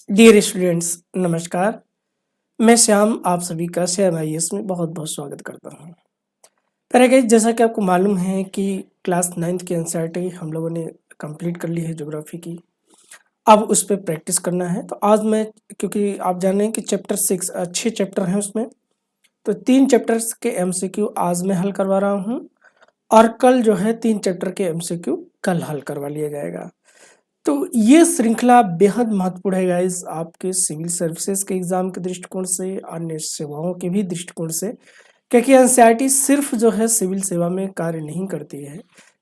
Dear students, नमस्कार। मैं श्याम आप सभी का श्याम आईएएस में बहुत बहुत स्वागत करता हूँ। पहले गाइस, जैसा कि आपको मालूम है कि क्लास 9th की एनसीईआरटी हम लोगों ने कंप्लीट कर ली है ज्योग्राफी की। अब उस पर प्रैक्टिस करना है। तो आज मैं, क्योंकि आप जान रहे हैं कि चैप्टर 6 अच्छे चैप्टर हैं उसमें, तो 3 चैप्टर्स के एमसीक्यू आज मैं हल करवा रहा हूँ और कल जो है 3 चैप्टर के एमसीक्यू कल हल करवा लिया जाएगा। तो ये श्रृंखला बेहद महत्वपूर्ण है गाइस, आपके सिविल सर्विसेज के एग्जाम के दृष्टिकोण से, अन्य सेवाओं के भी दृष्टिकोण से, क्योंकि एनसीईआरटी सिर्फ जो है सिविल सेवा में कार्य नहीं करती है।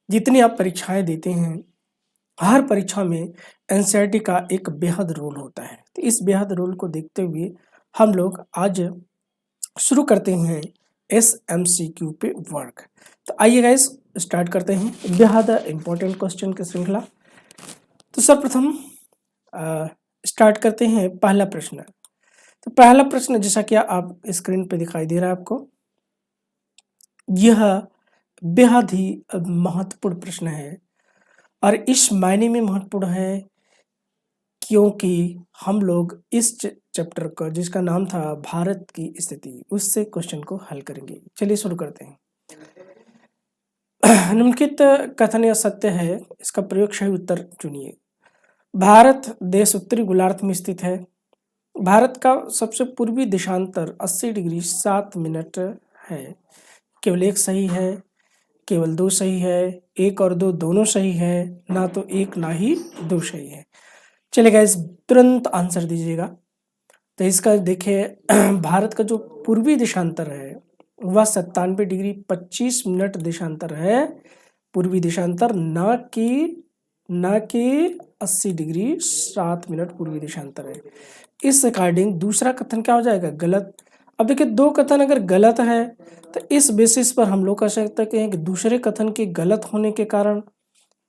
जितनी आप परीक्षाएं देते हैं, हर परीक्षा में एनसीईआरटी का एक बेहद रोल होता है। तो इस बेहद रोल को देखते हुए हम लोग आज शुरू करते हैं एसएमसीक्यू पे वर्क। तो आइए गाइस, स्टार्ट करते हैं बेहद इंपॉर्टेंट क्वेश्चन की श्रृंखला। तो सर्वप्रथम स्टार्ट करते हैं पहला प्रश्न। तो पहला प्रश्न, जैसा कि आप स्क्रीन पे दिखाई दे रहा है आपको, यह बेहद ही महत्वपूर्ण प्रश्न है और इस मायने में महत्वपूर्ण है क्योंकि हम लोग इस चैप्टर का, जिसका नाम था भारत की स्थिति, उससे क्वेश्चन को हल करेंगे। चलिए शुरू करते हैं। निम्नलिखित कथन यह सत्य है, इसका प्रयोग सही उत्तर चुनिए। भारत देश उत्तरी गोलार्ध में स्थित है। भारत का सबसे पूर्वी देशांतर 80 डिग्री 7 मिनट है। केवल एक सही है, केवल दो सही है, एक और दो दोनों सही है, ना तो एक ना ही दो सही है। चलेगा, इस तुरंत आंसर दीजिएगा। तो इसका देखिए, भारत का जो पूर्वी देशांतर है वह 97 डिग्री 25 मिनट देशांतर है, पूर्वी देशांतर, ना कि 80 डिग्री 7 मिनट पूर्वी देशांतर है। इस अकॉर्डिंग दूसरा कथन क्या हो जाएगा? गलत। अब देखिए, दो कथन अगर गलत है तो इस बेसिस पर हम लोग कह सकते हैं कि दूसरे कथन के गलत होने के कारण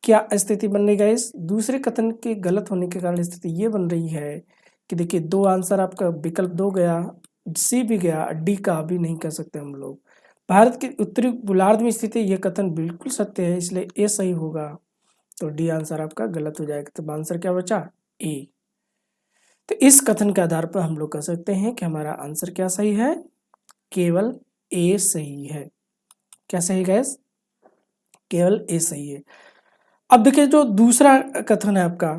क्या स्थिति बन रही है? इस दूसरे कथन के गलत होने के कारण स्थिति ये बन रही है कि देखिए, दो आंसर आपका विकल्प दो गया, सी भी गया, डी का भी नहीं कह सकते हम लोग। भारत के उत्तरी गोलार्ध में स्थित है, ये कथन बिल्कुल सत्य है, इसलिए ए सही होगा। तो डी आंसर आपका गलत हो जाएगा। तो आंसर क्या बचा? ए। तो इस कथन के आधार पर हम लोग कह सकते हैं कि हमारा आंसर क्या सही है? केवल ए सही है। क्या सही गैस? केवल ए सही है। अब देखिए, जो दूसरा कथन है आपका,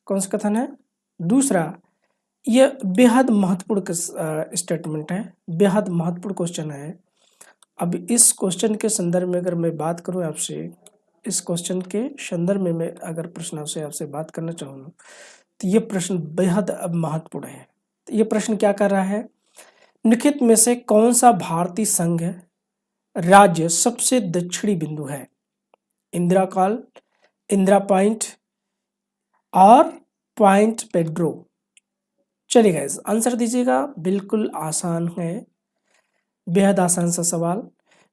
कौन सा कथन है? दूसरा, यह बेहद महत्वपूर्ण स्टेटमेंट है, बेहद महत्वपूर्ण क्वेश्चन है। अब इस क्वेश्चन के संदर्भ में अगर मैं बात करूं आपसे, इस क्वेश्चन के संदर्भ में मैं अगर प्रश्न आपसे बात करना चाहूँ तो ये प्रश्न बेहद महत्वपूर्ण है। तो ये प्रश्न क्या कर रहा है? निम्नलिखित में से कौन सा भारतीय संघ राज्य सबसे दक्षिणी बिंदु है? इंदिरा कॉल, इंदिरा पॉइंट और पॉइंट पेड्रो। चलिए गाइस, आंसर दीजिएगा। बिल्कुल आसान है, बेहद आसान सा सवाल।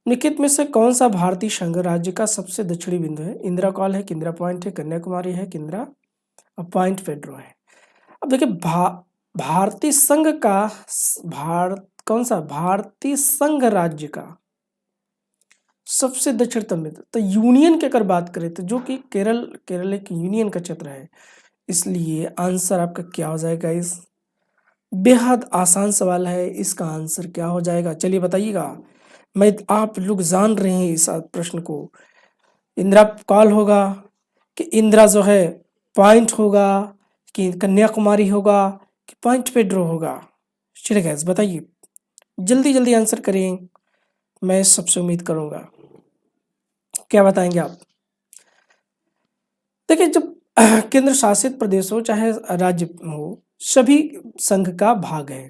निम्नलिखित में से कौन सा भारतीय संघ राज्य का सबसे दक्षिणी बिंदु है? इंदिरा कॉल है कि इंदिरा पॉइंट है, कन्याकुमारी है कि इंदिरा पॉइंट पेड्रो है। अब देखिए, भारतीय संघ का कौन सा भारतीय संघ राज्य का सबसे दक्षिणतम बिंदु, तो यूनियन की अगर बात करें तो जो कि केरल एक यूनियन का क्षेत्र है, इसलिए आंसर आपका क्या हो जाएगा? इस बेहद आसान सवाल है, इसका आंसर क्या हो जाएगा? चलिए बताइएगा। आप लोग जान रहे हैं इस प्रश्न को। इंदिरा कॉल होगा कि इंदिरा जो है पॉइंट होगा, कि कन्याकुमारी होगा, कि पॉइंट पेड्रो होगा? चलिए गैस, बताइए, जल्दी जल्दी आंसर करें, मैं सबसे उम्मीद करूंगा। क्या बताएंगे आप? देखिए, जब केंद्र शासित प्रदेश हो चाहे राज्य हो, सभी संघ का भाग है।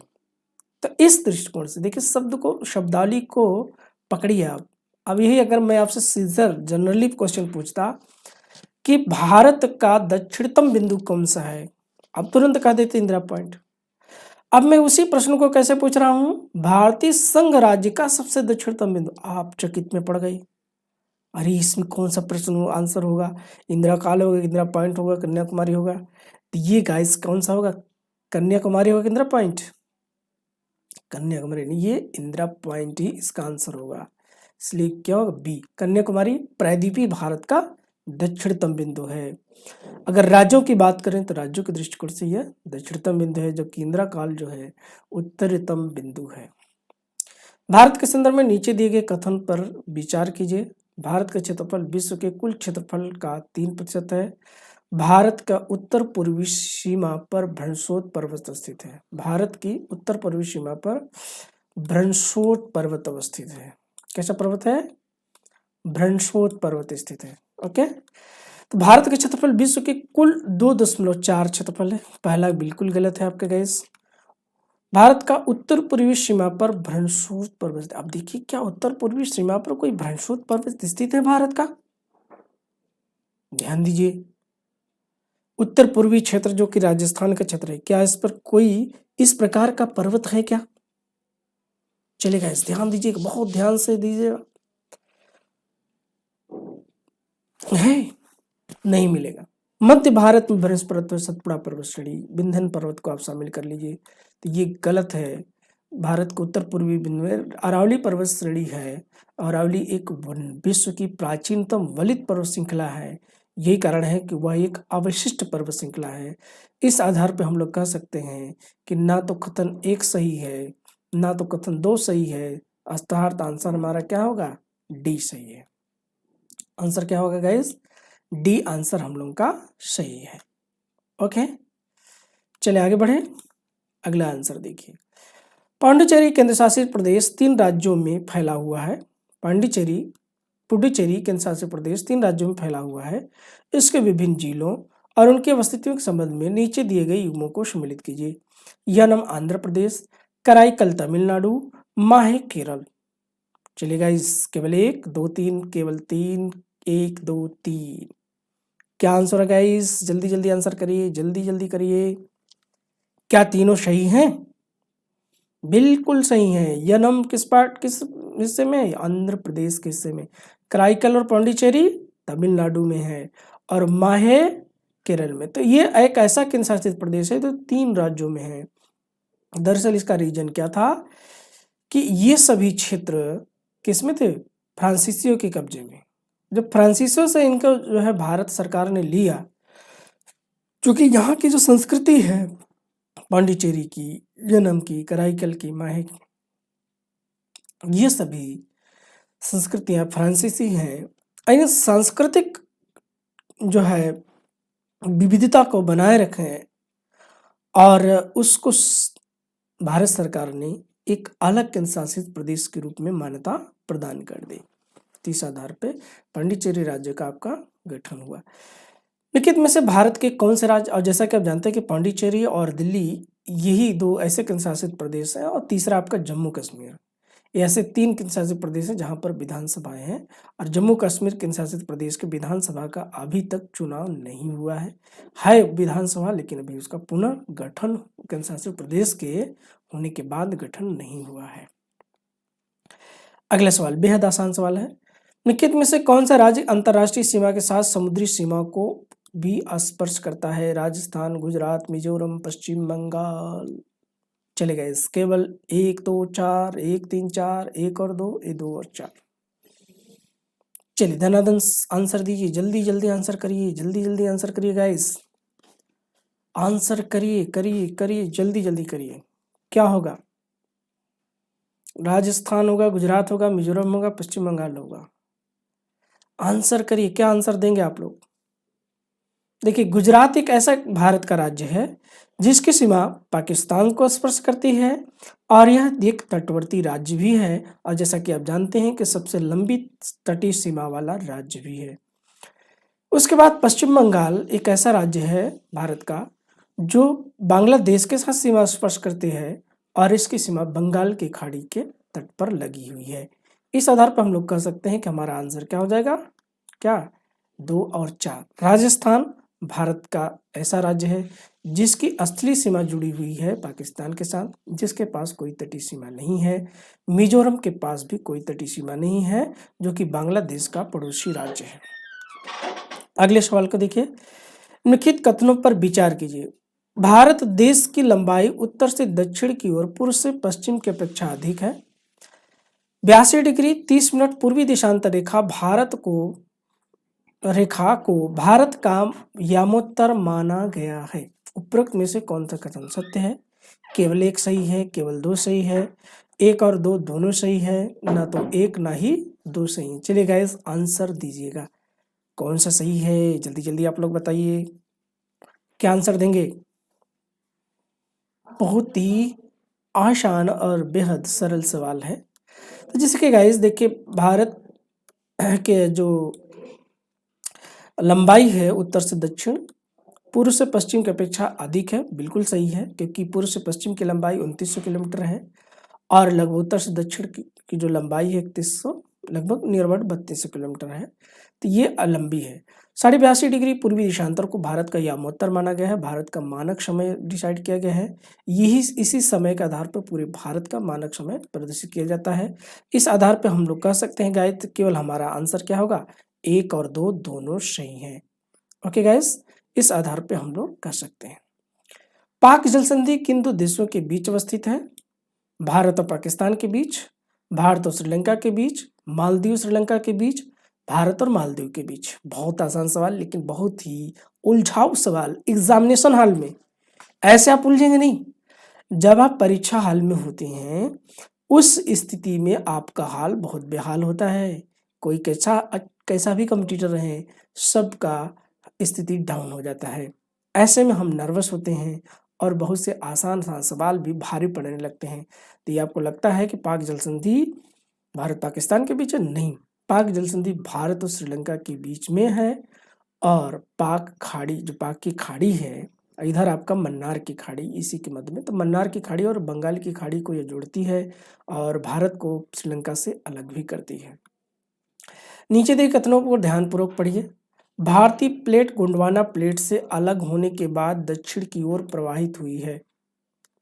तो इस दृष्टिकोण से देखिए, शब्दावली को पकड़िए आप। अब यही अगर मैं आपसे सीधर जनरली क्वेश्चन पूछता कि भारत का दक्षिणतम बिंदु कौन सा है, आप तुरंत कह देते इंदिरा पॉइंट। अब मैं उसी प्रश्न को कैसे पूछ रहा हूं? भारतीय संघ राज्य का सबसे दक्षिणतम बिंदु। आप चकित में पड़ गई, अरे इसमें कौन सा प्रश्न आंसर होगा? इंदिरा काल होगा, इंदिरा पॉइंट होगा, कन्याकुमारी होगा? तो ये गाइस कौन सा होगा? कन्याकुमारी होगा, इंदिरा पॉइंट? कन्याकुमारी नहीं, ये इंदिरा पॉइंट ही इसका आंसर होगा। इसलिए क्या होगा? बी, कन्याकुमारी प्रायद्वीपीय भारत का दक्षिणतम बिंदु है। अगर राज्यों की बात करें तो राज्यों के दृष्टिकोण से यह दक्षिणतम बिंदु है, जबकि इंदिरा काल जो है उत्तरतम बिंदु है। भारत के संदर्भ में नीचे दिए गए कथन पर विचार कीजिए। भारत का क्षेत्रफल विश्व के कुल क्षेत्रफल का 3% है। भारत का उत्तर पूर्वी सीमा पर भ्रंशोत पर्वत स्थित है। भारत की उत्तर पूर्वी सीमा पर भ्रंशोत पर्वत अवस्थित है। कैसा पर्वत है? भ्रंशोत पर्वत स्थित है। ओके, तो भारत का क्षेत्रफल विश्व के कुल 2.4 क्षेत्रफल है। पहला बिल्कुल गलत है आपका गैस। भारत का उत्तर पूर्वी सीमा पर भ्रंशोत पर्वत, अब देखिए क्या उत्तर पूर्वी सीमा पर कोई भ्रंशोत पर्वत स्थित है भारत का? ध्यान दीजिए, उत्तर पूर्वी क्षेत्र जो कि राजस्थान का क्षेत्र है, क्या इस पर कोई इस प्रकार का पर्वत है क्या? चलेगा, इस ध्यान दीजिएगा, बहुत ध्यान से दीजिएगा। है, नहीं मिलेगा। मध्य भारत में भ्रंश पर्वत, सतपुड़ा पर्वत श्रेणी, विंध्य पर्वत को आप शामिल कर लीजिए, तो ये गलत है। भारत को उत्तर पूर्वी बिंदु में अरावली पर्वत श्रेणी है। अरावली एक विश्व की प्राचीनतम वलित पर्वत श्रृंखला है। यही कारण है कि वह एक अवशिष्ट पर्वत श्रृंखला है। इस आधार पर हम लोग कह सकते हैं कि ना तो कथन 1 सही है, ना तो कथन 2 सही है। अर्थात आंसर हमारा क्या होगा? डी सही है। आंसर क्या होगा गाइस? डी आंसर हम लोगों का सही है। ओके, चलिए आगे बढ़े। अगला आंसर देखिए, पांडिचेरी केंद्र शासित प्रदेश 3 राज्यों में फैला हुआ है। पुडुचेरी केंद्र शासित प्रदेश 3 राज्यों में फैला हुआ है। इसके विभिन्न जिलों और उनके अस्तित्व के संबंध में नीचे दिए गए युग्मों को सम्मिलित कीजिए। यनम आंध्र प्रदेश, कराईकल तमिलनाडु, माहे केरल। चलिएगा, इस केवल 1 2 3, केवल 3, 1 2 3। क्या आंसर है गाइस? जल्दी जल्दी आंसर करिए, जल्दी जल्दी करिए। क्या तीनों सही हैं? बिल्कुल सही है। यनम किस हिस्से में? आंध्र प्रदेश के हिस्से में। कराईकल और पांडिचेरी तमिलनाडु में है, और माहे केरल में। तो ये एक ऐसा केंद्र शासित प्रदेश है जो 3 राज्यों में है। दरअसल इसका रीजन क्या था कि ये सभी क्षेत्र किसमें थे? फ्रांसीसियों के कब्जे में। जब फ्रांसीसियों से इनको जो है भारत सरकार ने लिया, क्योंकि यहाँ की जो संस्कृति है, पांडिचेरी की, यनम की, कराईकल की, माहे की, ये सभी संस्कृतियाँ फ्रांसीसी हैं। इन सांस्कृतिक जो है विविधता को बनाए रखें और उसको भारत सरकार ने एक अलग केंद्र शासित प्रदेश के रूप में मान्यता प्रदान कर दी। इस आधार पे पांडिचेरी राज्य का आपका गठन हुआ। निम्नलिखित में से भारत के कौन से राज्य, और जैसा कि आप जानते हैं कि पांडिचेरी और दिल्ली यही 2 ऐसे केंद्र शासित प्रदेश हैं, और तीसरा आपका जम्मू कश्मीर। ये ऐसे 3 केंद्र शासित प्रदेश हैं जहां पर विधानसभाएं हैं, और जम्मू कश्मीर केंद्र शासित प्रदेश के विधानसभा का अभी तक चुनाव नहीं हुआ है विधानसभा, लेकिन अभी उसका पुनर्गठन केंद्र शासित प्रदेश के होने के बाद गठन नहीं हुआ है। अगला सवाल बेहद आसान सवाल है। निम्नलिखित में से कौन सा राज्य अंतर्राष्ट्रीय सीमा के साथ समुद्री सीमा को भी स्पर्श करता है? राजस्थान, गुजरात, मिजोरम, पश्चिम बंगाल। चलेगा, इस केवल 1 2 4, 1 3 4, 1 और 2, 2 और 4। चलिए धनाधन आंसर दीजिए, जल्दी जल्दी आंसर करिए, जल्दी जल्दी आंसर करिए गाइस। आंसर करिए करिए करिए, जल्दी जल्दी करिए। क्या होगा? राजस्थान होगा, गुजरात होगा, मिजोरम होगा, पश्चिम बंगाल होगा। आंसर करिए, क्या आंसर देंगे आप लोग? देखिए, गुजरात एक ऐसा भारत का राज्य है जिसकी सीमा पाकिस्तान को स्पर्श करती है, और यह एक तटवर्ती राज्य भी है, और जैसा कि आप जानते हैं कि सबसे लंबी तटीय सीमा वाला राज्य भी है। उसके बाद पश्चिम बंगाल एक ऐसा राज्य है भारत का जो बांग्लादेश के साथ सीमा स्पर्श करती है, और इसकी सीमा बंगाल की खाड़ी के तट पर लगी हुई है। इस आधार पर हम लोग कह सकते हैं कि हमारा आंसर क्या हो जाएगा? क्या? 2 और 4। राजस्थान भारत का ऐसा राज्य है जिसकी असली सीमा जुड़ी हुई है पाकिस्तान के साथ, जिसके पास कोई तटीय सीमा नहीं है। मिजोरम के पास भी कोई तटीय सीमा नहीं है, जो कि बांग्लादेश का पड़ोसी राज्य है। अगले सवाल को देखिए, निम्नलिखित कथनों पर विचार कीजिए। भारत देश की लंबाई उत्तर से दक्षिण की ओर पूर्व से पश्चिम की अपेक्षा अधिक है। 82 डिग्री 30 मिनट पूर्वी देशांतर रेखा भारत को रेखा को भारत का यामोत्तर माना गया है। उपरोक्त में से कौन सा कथन सत्य है? केवल एक सही है, केवल दो सही है, एक और दो दोनों सही है, ना तो एक ना ही दो सही है। चलिए गाइस आंसर दीजिएगा, कौन सा सही है? जल्दी जल्दी आप लोग बताइए, क्या आंसर देंगे? बहुत ही आसान और बेहद सरल सवाल है। तो जैसे कि गाइस देखिए, भारत के जो लंबाई है उत्तर से दक्षिण, पूर्व से पश्चिम की अपेक्षा अधिक है, बिल्कुल सही है, क्योंकि पूर्व से पश्चिम की लंबाई 2900 किलोमीटर है और लगभग उत्तर से दक्षिण की जो लंबाई है 3100, लगभग नियर अबाउट 3200 किलोमीटर है। तो ये लंबी है। 82.5 डिग्री पूर्वी देशांतर को भारत का यामोत्तर माना गया है। भारत का मानक समय डिसाइड किया गया है। यही इसी समय के आधार पर पूरे भारत का मानक समय प्रदर्शित किया जाता है। इस आधार पर हम लोग कह सकते हैं गाइस, केवल हमारा आंसर क्या होगा? एक और दो दोनों सही हैं। ओके गाइस, इस आधार पे हम लोग कर सकते हैं। पाक जल संधि किन दो देशों के बीच अवस्थित है? भारत और पाकिस्तान के बीच, भारत और श्रीलंका के बीच, मालदीव श्रीलंका के बीच, भारत और मालदीव के बीच। बहुत आसान सवाल, लेकिन बहुत ही उलझाऊ सवाल। एग्जामिनेशन हॉल में ऐसे आप उलझेंगे नहीं। जब आप परीक्षा हाल में होते हैं उस स्थिति में आपका हाल बहुत बेहाल होता है। कोई कैसा भी कॉम्पिटिटर रहे, सबका स्थिति डाउन हो जाता है। ऐसे में हम नर्वस होते हैं और बहुत से आसान सवाल भी भारी पड़ने लगते हैं। तो ये आपको लगता है कि पाक जल संधि भारत पाकिस्तान के बीच है? नहीं, पाक जल संधि भारत और श्रीलंका के बीच में है। और पाक खाड़ी, जो पाक की खाड़ी है, इधर आपका मन्नार की खाड़ी इसी के मध्य में, तो मन्नार की खाड़ी और बंगाल की खाड़ी को ये जोड़ती है और भारत को श्रीलंका से अलग भी करती है। नीचे दिए कथनों को ध्यानपूर्वक पढ़िए। भारतीय प्लेट गोंडवाना प्लेट से अलग होने के बाद दक्षिण की ओर प्रवाहित हुई है।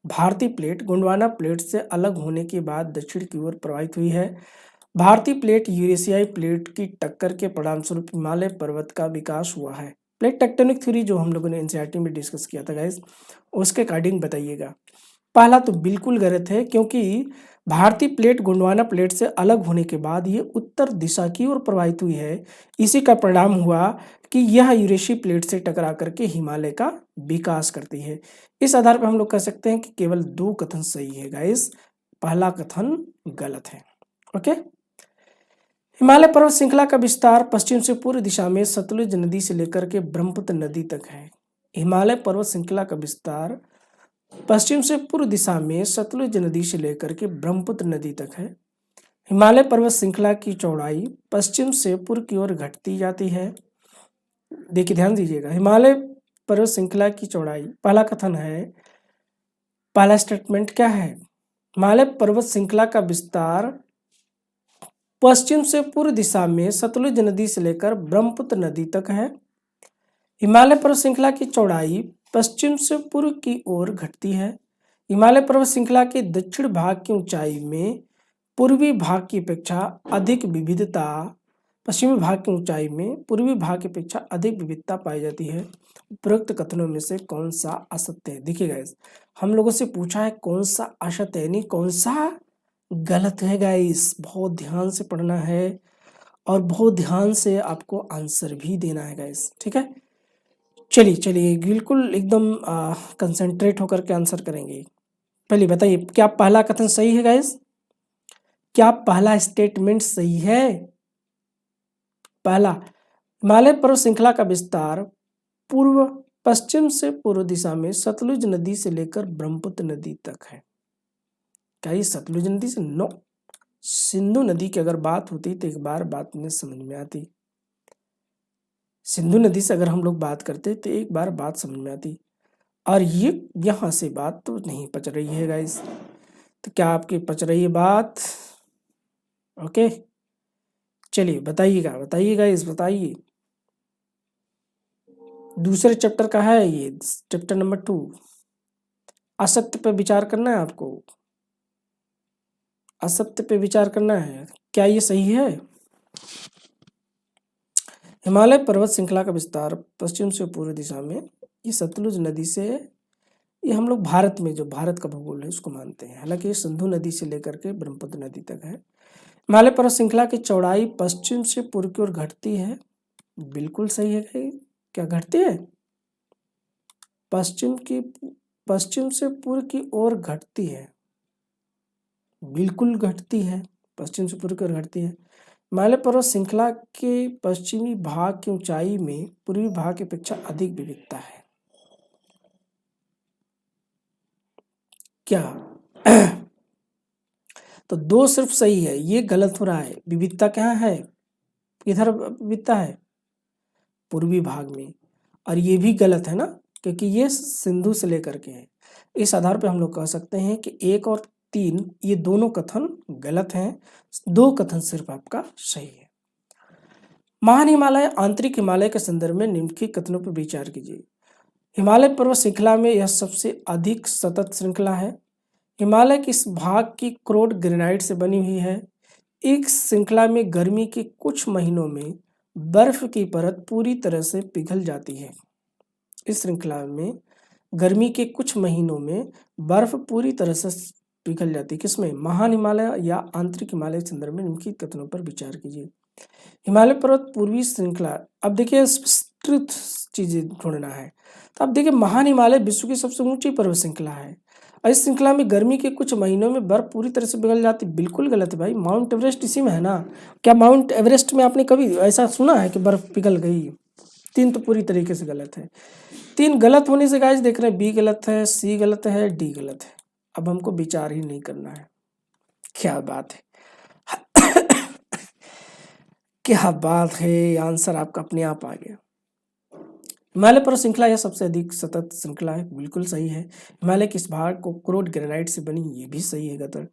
भारतीय प्लेट गोंडवाना प्लेट से अलग होने के बाद दक्षिण की ओर प्रवाहित हुई है। भारतीय प्लेट यूरेशियाई प्लेट की टक्कर के परिणामस्वरूप हिमालय पर्वत का विकास हुआ है। प्लेट टेक्टोनिक थ्योरी जो हम लोगों ने एनसीईआरटी में डिस्कस किया था गाइस, उसके अकॉर्डिंग बताइएगा। पहला तो बिल्कुल गलत है, क्योंकि भारतीय प्लेट गोंडवाना प्लेट से अलग होने के बाद ये उत्तर दिशा की ओर प्रवाहित हुई है। इसी का परिणाम हुआ कि यह यूरेशियाई प्लेट से टकरा करके हिमालय का विकास करती है। इस आधार पर हम लोग कह सकते हैं कि केवल दो कथन सही है गाइस, पहला कथन गलत है। ओके। हिमालय पर्वत श्रृंखला का विस्तार पश्चिम से पूर्व दिशा में सतलुज नदी से लेकर के ब्रह्मपुत्र नदी तक है। हिमालय पर्वत श्रृंखला का विस्तार पश्चिम से पूर्व दिशा में सतलुज नदी से लेकर के ब्रह्मपुत्र नदी तक है। हिमालय पर्वत श्रृंखला की चौड़ाई पश्चिम से पूर्व की ओर घटती जाती है। देखिए ध्यान दीजिएगा, हिमालय पर्वत श्रृंखला की चौड़ाई, पहला कथन है, पहला स्टेटमेंट क्या है? हिमालय पर्वत श्रृंखला का विस्तार पश्चिम से पूर्व दिशा में सतलुज नदी से लेकर ब्रह्मपुत्र नदी तक है। हिमालय पर्वत श्रृंखला की चौड़ाई पश्चिम से पूर्व की ओर घटती है। हिमालय पर्वत श्रृंखला के दक्षिण भाग की ऊंचाई में पूर्वी भाग की अपेक्षा अधिक विविधता, पश्चिमी भाग की ऊंचाई में पूर्वी भाग की अपेक्षा अधिक विविधता पाई जाती है। उपरोक्त कथनों में से कौन सा असत्य है? देखिए गाइस, हम लोगों से पूछा है कौन सा असत्य है, नहीं कौन सा गलत है गाइस। बहुत ध्यान से पढ़ना है और बहुत ध्यान से आपको आंसर भी देना है गाइस, ठीक है। चलिए चलिए बिल्कुल एकदम कंसंट्रेट होकर के आंसर करेंगे। पहले बताइए, क्या पहला कथन सही है गाइस? क्या पहला स्टेटमेंट सही है? पहला, हिमालय पर्वत श्रृंखला का विस्तार पूर्व पश्चिम से पूर्व दिशा में सतलुज नदी से लेकर ब्रह्मपुत्र नदी तक है। क्या ये सतलुज नदी से? नो, सिंधु नदी की अगर बात होती तो एक बार बात में समझ में आती। सिंधु नदी से अगर हम लोग बात करते तो एक बार बात समझ में आती, और ये यहाँ से बात तो नहीं पच रही है गाइस। तो क्या आपकी पच रही है बात? ओके, चलिए बताइएगा, बताइए गाइस, बताइए। दूसरे चैप्टर का है ये, चैप्टर नंबर 2। असत्य पे विचार करना है आपको, असत्य पे विचार करना है। क्या ये सही है? हिमालय पर्वत श्रृंखला का विस्तार पश्चिम से पूर्व दिशा में, ये सतलुज नदी से, ये हम लोग भारत में जो भारत का भूगोल है उसको मानते हैं, हालांकि ये सिंधु नदी से लेकर के ब्रह्मपुत्र नदी तक है। हिमालय पर्वत श्रृंखला की चौड़ाई पश्चिम से पूर्व की ओर घटती है। बिल्कुल सही है भाई। क्या घटती है? पश्चिम से पूर्व की ओर घटती है। बिल्कुल घटती है, पश्चिम से पूर्व की ओर घटती है। हिमालय पर्वत श्रृंखला के पश्चिमी भाग की ऊंचाई में पूर्वी भाग की अपेक्षा अधिक विविधता है। क्या? तो दो सिर्फ सही है, ये गलत हो रहा है। विविधता कहाँ है, किधर विविधता है? पूर्वी भाग में। और ये भी गलत है ना, क्योंकि ये सिंधु से लेकर के है। इस आधार पर हम लोग कह सकते हैं कि 1 और 3 ये दोनों कथन गलत हैं, 2 कथन सिर्फ आपका सही है। महान हिमालय आंतरिक हिमालय के संदर्भ में निम्नलिखित कथनों पर विचार कीजिए। हिमालय पर्वत श्रृंखला में यह सबसे अधिक सतत श्रृंखला है। हिमालय के इस भाग की क्रोड ग्रेनाइट से बनी हुई है। इस श्रृंखला में गर्मी के कुछ महीनों में बर्फ की परत पूरी तरह से पिघल जाती है। इस श्रृंखला में गर्मी के कुछ महीनों में बर्फ पूरी तरह से पिघल जाती है। किसमें? महान हिमालय या आंतरिक हिमालय के संदर्भ में निम्नलिखित कथनों पर विचार कीजिए। हिमालय पर्वत पूर्वी श्रृंखला, अब देखिए विस्तृत चीजें ढूंढना है। तो अब देखिए महान हिमालय विश्व की सबसे ऊंची पर्वत श्रृंखला है और इस श्रृंखला में गर्मी के कुछ महीनों में बर्फ पूरी तरह से पिघल जाती। बिल्कुल गलत है भाई, माउंट एवरेस्ट इसी में है ना। क्या माउंट एवरेस्ट में आपने कभी ऐसा सुना है कि बर्फ पिघल गई? 3 तो पूरी तरीके से गलत है। 3 गलत होने से गाइस देख रहे हैं, बी गलत है, सी गलत है, डी गलत है। अब हमको विचार ही नहीं करना है। क्या बात है, क्या बात है, आंसर आपका अपने आप आ गया। हिमालय पर्वत श्रृंखला यह सबसे अधिक सतत श्रृंखला है, बिल्कुल सही है। हिमालय के इस भाग को क्रोड ग्रेनाइट से बनी, ये भी सही है गलत।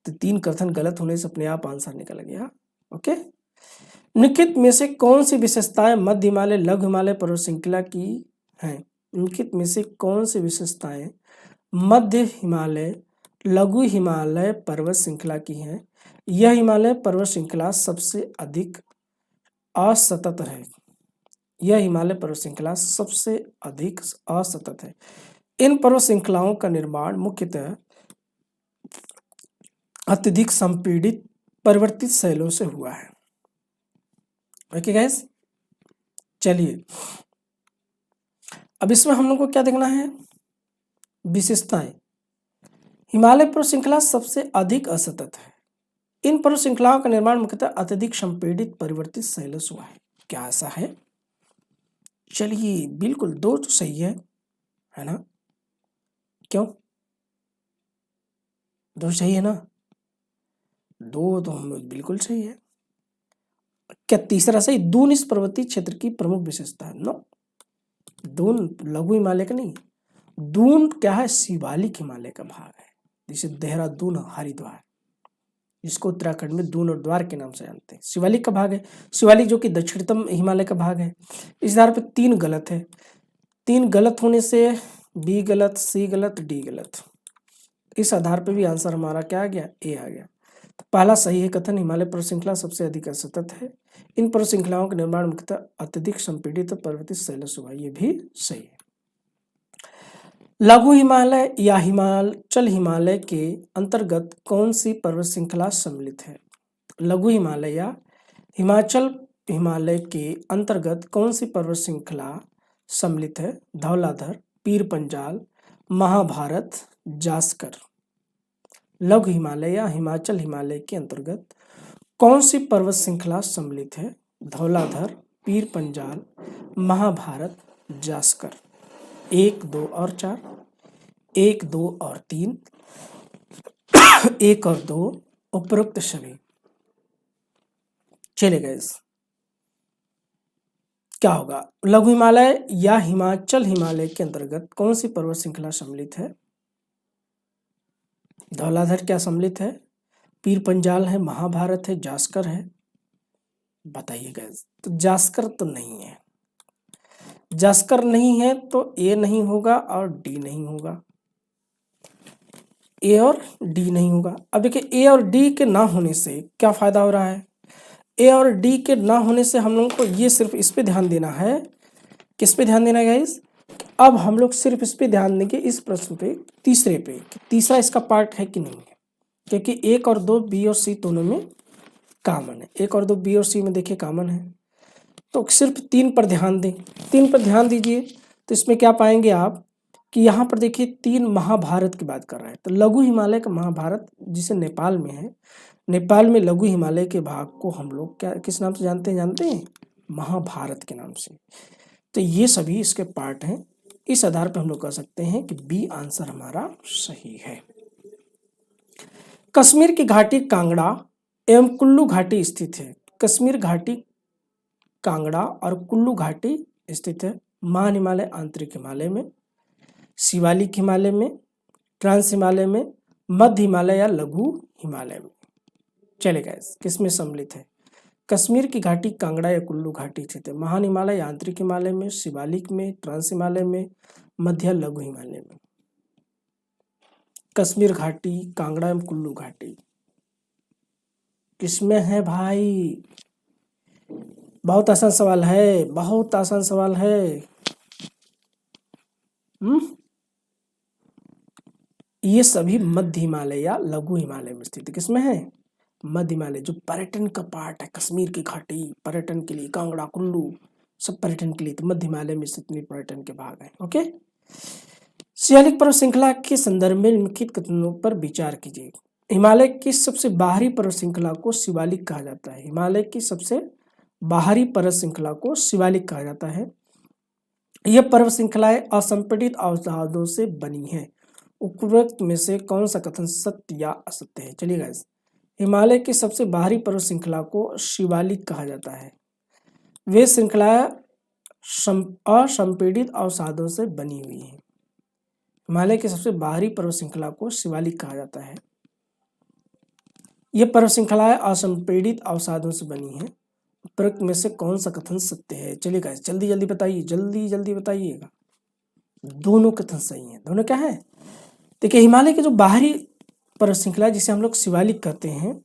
तो 3 कथन गलत होने से अपने आप आंसर निकल गया। ओके, निम्नलिखित में से कौन सी विशेषताएं मध्य हिमालय लघु हिमालय पर्वत श्रृंखला की हैं? निम्नलिखित में से कौन सी विशेषताएं मध्य हिमालय लघु हिमालय पर्वत श्रृंखला की हैं? यह हिमालय पर्वत श्रृंखला सबसे अधिक असतत है। यह हिमालय पर्वत श्रृंखला सबसे अधिक असतत है। इन पर्वत श्रृंखलाओं का निर्माण मुख्यतः अत्यधिक संपीड़ित परिवर्तित शैलों से हुआ है। ओके गाइस, चलिए अब इसमें हम लोग को क्या देखना है? विशेषताएं। हिमालय पर्वत श्रृंखला सबसे अधिक असतत है। इन पर्वत श्रृंखलाओं का निर्माण मुख्यतः अत्यधिक संपीड़ित परिवर्तित शैलों से हुआ है। क्या ऐसा है? चलिए बिल्कुल 2 तो सही है ना? क्यों 2 सही है ना? 2 तो हम लोग बिल्कुल सही है। क्या तीसरा सही? दून इस पर्वतीय क्षेत्र की प्रमुख विशेषता है। नो, दून लघु हिमालय का नहीं, दून क्या है? शिवालिक हिमालय का भाग है, जिसे देहरादून हरिद्वार, जिसको उत्तराखंड में दून और द्वार के नाम से जानते हैं, शिवालिक का भाग है। शिवालिक जो कि दक्षिणतम हिमालय का भाग है। इस आधार पर 3 गलत है। 3 गलत होने से बी गलत, सी गलत, डी गलत। इस आधार पर भी आंसर हमारा क्या आ गया? ए आ गया। तो पहला सही है कथन, हिमालय पर्वत श्रृंखला सबसे अधिक असतत है। इन पर्वत श्रृंखलाओं का निर्माण मुख्यतः अत्यधिक संपीड़ित पर्वतीय शैलों से हुआ, ये भी सही है। लघु हिमालय या हिमाचल हिमालय के अंतर्गत कौन सी पर्वत श्रृंखला सम्मिलित है? लघु हिमालय या हिमाचल हिमालय के अंतर्गत कौन सी पर्वत श्रृंखला सम्मिलित है? धौलाधर, पीर पंजाल, महाभारत, जास्कर। लघु हिमालय या हिमाचल हिमालय के अंतर्गत कौन सी पर्वत श्रृंखला सम्मिलित है? धौलाधर, पीर पंजाल, महाभारत, जास्कर। 1, 2 और 4, 1, 2 और 3, 1 और 2 उपरोक्त सभी। चले गए, क्या होगा? लघु हिमालय या हिमाचल हिमालय के अंतर्गत कौन सी पर्वत श्रृंखला सम्मिलित है? धौलाधर क्या सम्मिलित है? पीर पंजाल है, महाभारत है, जास्कर है। बताइए गाइस, तो जास्कर तो नहीं है। जास्कर नहीं है तो ए नहीं होगा और डी नहीं होगा। ए और डी नहीं होगा। अब देखिए ए और डी के ना होने से क्या फायदा हो रहा है? ए और डी के ना होने से हम लोगों को ये सिर्फ इस पे ध्यान देना है। किस पे ध्यान देना है गाइस? अब हम लोग सिर्फ इस पे ध्यान देंगे, इस प्रश्न पे, तीसरे पे, कि तीसरा इसका पार्ट है कि नहीं है। क्योंकि 1 और 2 बी और सी दोनों में कॉमन है। 1 और 2 बी और सी में देखिए कॉमन है। तो सिर्फ 3 पर ध्यान दें, 3 पर ध्यान दीजिए तो इसमें क्या पाएंगे आप कि यहाँ पर देखिए 3 महाभारत की बात कर रहा है। तो लघु हिमालय का महाभारत जिसे नेपाल में है, नेपाल में लघु हिमालय के भाग को हम लोग क्या किस नाम से जानते हैं? महाभारत के नाम से। तो ये सभी इसके पार्ट हैं। इस आधार पर हम लोग कह सकते हैं कि बी आंसर हमारा सही है। कश्मीर की घाटी कांगड़ा एवं कुल्लू घाटी स्थित है। कश्मीर घाटी कांगड़ा और कुल्लू घाटी स्थित है महान हिमालय, आंतरिक हिमालय में, शिवालिक हिमालय में, ट्रांस हिमालय में, मध्य हिमालय या लघु हिमालय में। चलेगा, किस में सम्मिलित है? कश्मीर की घाटी कांगड़ा या कुल्लू घाटी स्थित है महान हिमालय, आंतरिक हिमालय में, शिवालिक में, ट्रांस हिमालय में, मध्य लघु हिमालय में। कश्मीर घाटी, कांगड़ा एवं कुल्लू घाटी किसमें है भाई? बहुत आसान सवाल है, बहुत आसान सवाल है। ये सभी मध्य हिमालय या लघु हिमालय में स्थित है। किसमें है? मध्य हिमालय, जो पर्यटन का पार्ट है। कश्मीर की घाटी पर्यटन के लिए, कांगड़ा कुल्लू सब पर्यटन के लिए, तो मध्य हिमालय में स्थित पर्यटन के भाग है। ओके, शिवालिक पर्वत श्रृंखला के संदर्भ में निम्नलिखित कथनों पर विचार कीजिए। हिमालय की सबसे बाहरी पर्वत श्रृंखला को शिवालिक कहा जाता है। हिमालय की सबसे बाहरी पर्वत श्रृंखला को शिवालिक कहा जाता है। यह पर्वत श्रृंखलाएं असंपीड़ित अवसादों से बनी है। उपरोक्त में से कौन सा कथन सत्य या असत्य है? चलिए गाइस, हिमालय की सबसे बाहरी पर्वत श्रृंखला को शिवालिक कहा जाता है। वे श्रृंखलाएं असंपीड़ित अवसादों से बनी हुई है। हिमालय की सबसे बाहरी पर्वत श्रृंखला को शिवालिक कहा जाता है। यह पर्वत श्रृंखलाएं असंपीड़ित अवसादों से बनी है। उपरोक्त में से कौन सा कथन सत्य है? चलिए गाइस, जल्दी जल्दी बताइए, जल्दी जल्दी बताइएगा। दोनों कथन सही हैं। दोनों क्या है? देखिए, हिमालय की जो बाहरी पर्वत श्रृंखला जिसे हम लोग शिवालिक कहते हैं,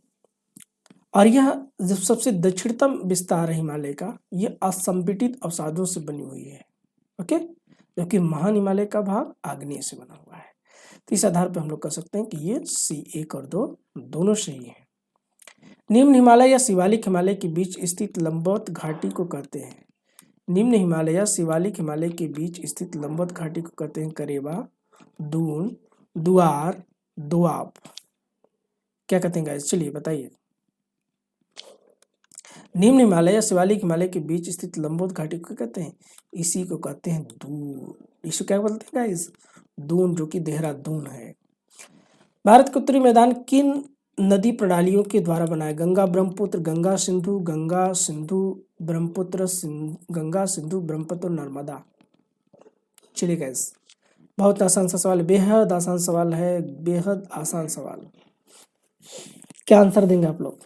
और यह जो सबसे दक्षिणतम विस्तार है हिमालय का, यह असंपीड़ित अवसादों से बनी हुई है। ओके, जबकि महान हिमालय का भाग आग्नेय से बना हुआ है। तो इस आधार पर हम लोग कह सकते हैं कि ये सी 1 और 2 दोनों सही है। निम्न हिमालय या शिवालिक हिमालय के बीच स्थित लंबवत घाटी को कहते हैं। निम्न हिमालय या शिवालिक हिमालय के बीच स्थित लंबवत घाटी को कहते हैं करेवा, दून, दुआर, दोआब। क्या कहते हैं गाइस? चलिए बताइए। निम्न हिमालय या शिवालिक हिमालय के बीच स्थित लंबवत घाटी को कहते हैं? इसी को कहते हैं दून। इसे क्या बोलते हैं गाइस? दून, जो कि देहरादून है। भारत के उत्तरी मैदान किन नदी प्रणालियों के द्वारा बना है? गंगा ब्रह्मपुत्र, गंगा सिंधु, गंगा सिंधु ब्रह्मपुत्र, गंगा सिंधु ब्रह्मपुत्र, नर्मदा। चलिए गाइस, बहुत आसान सा सवाल, बेहद आसान सवाल है, बेहद आसान सवाल। क्या आंसर देंगे आप लोग?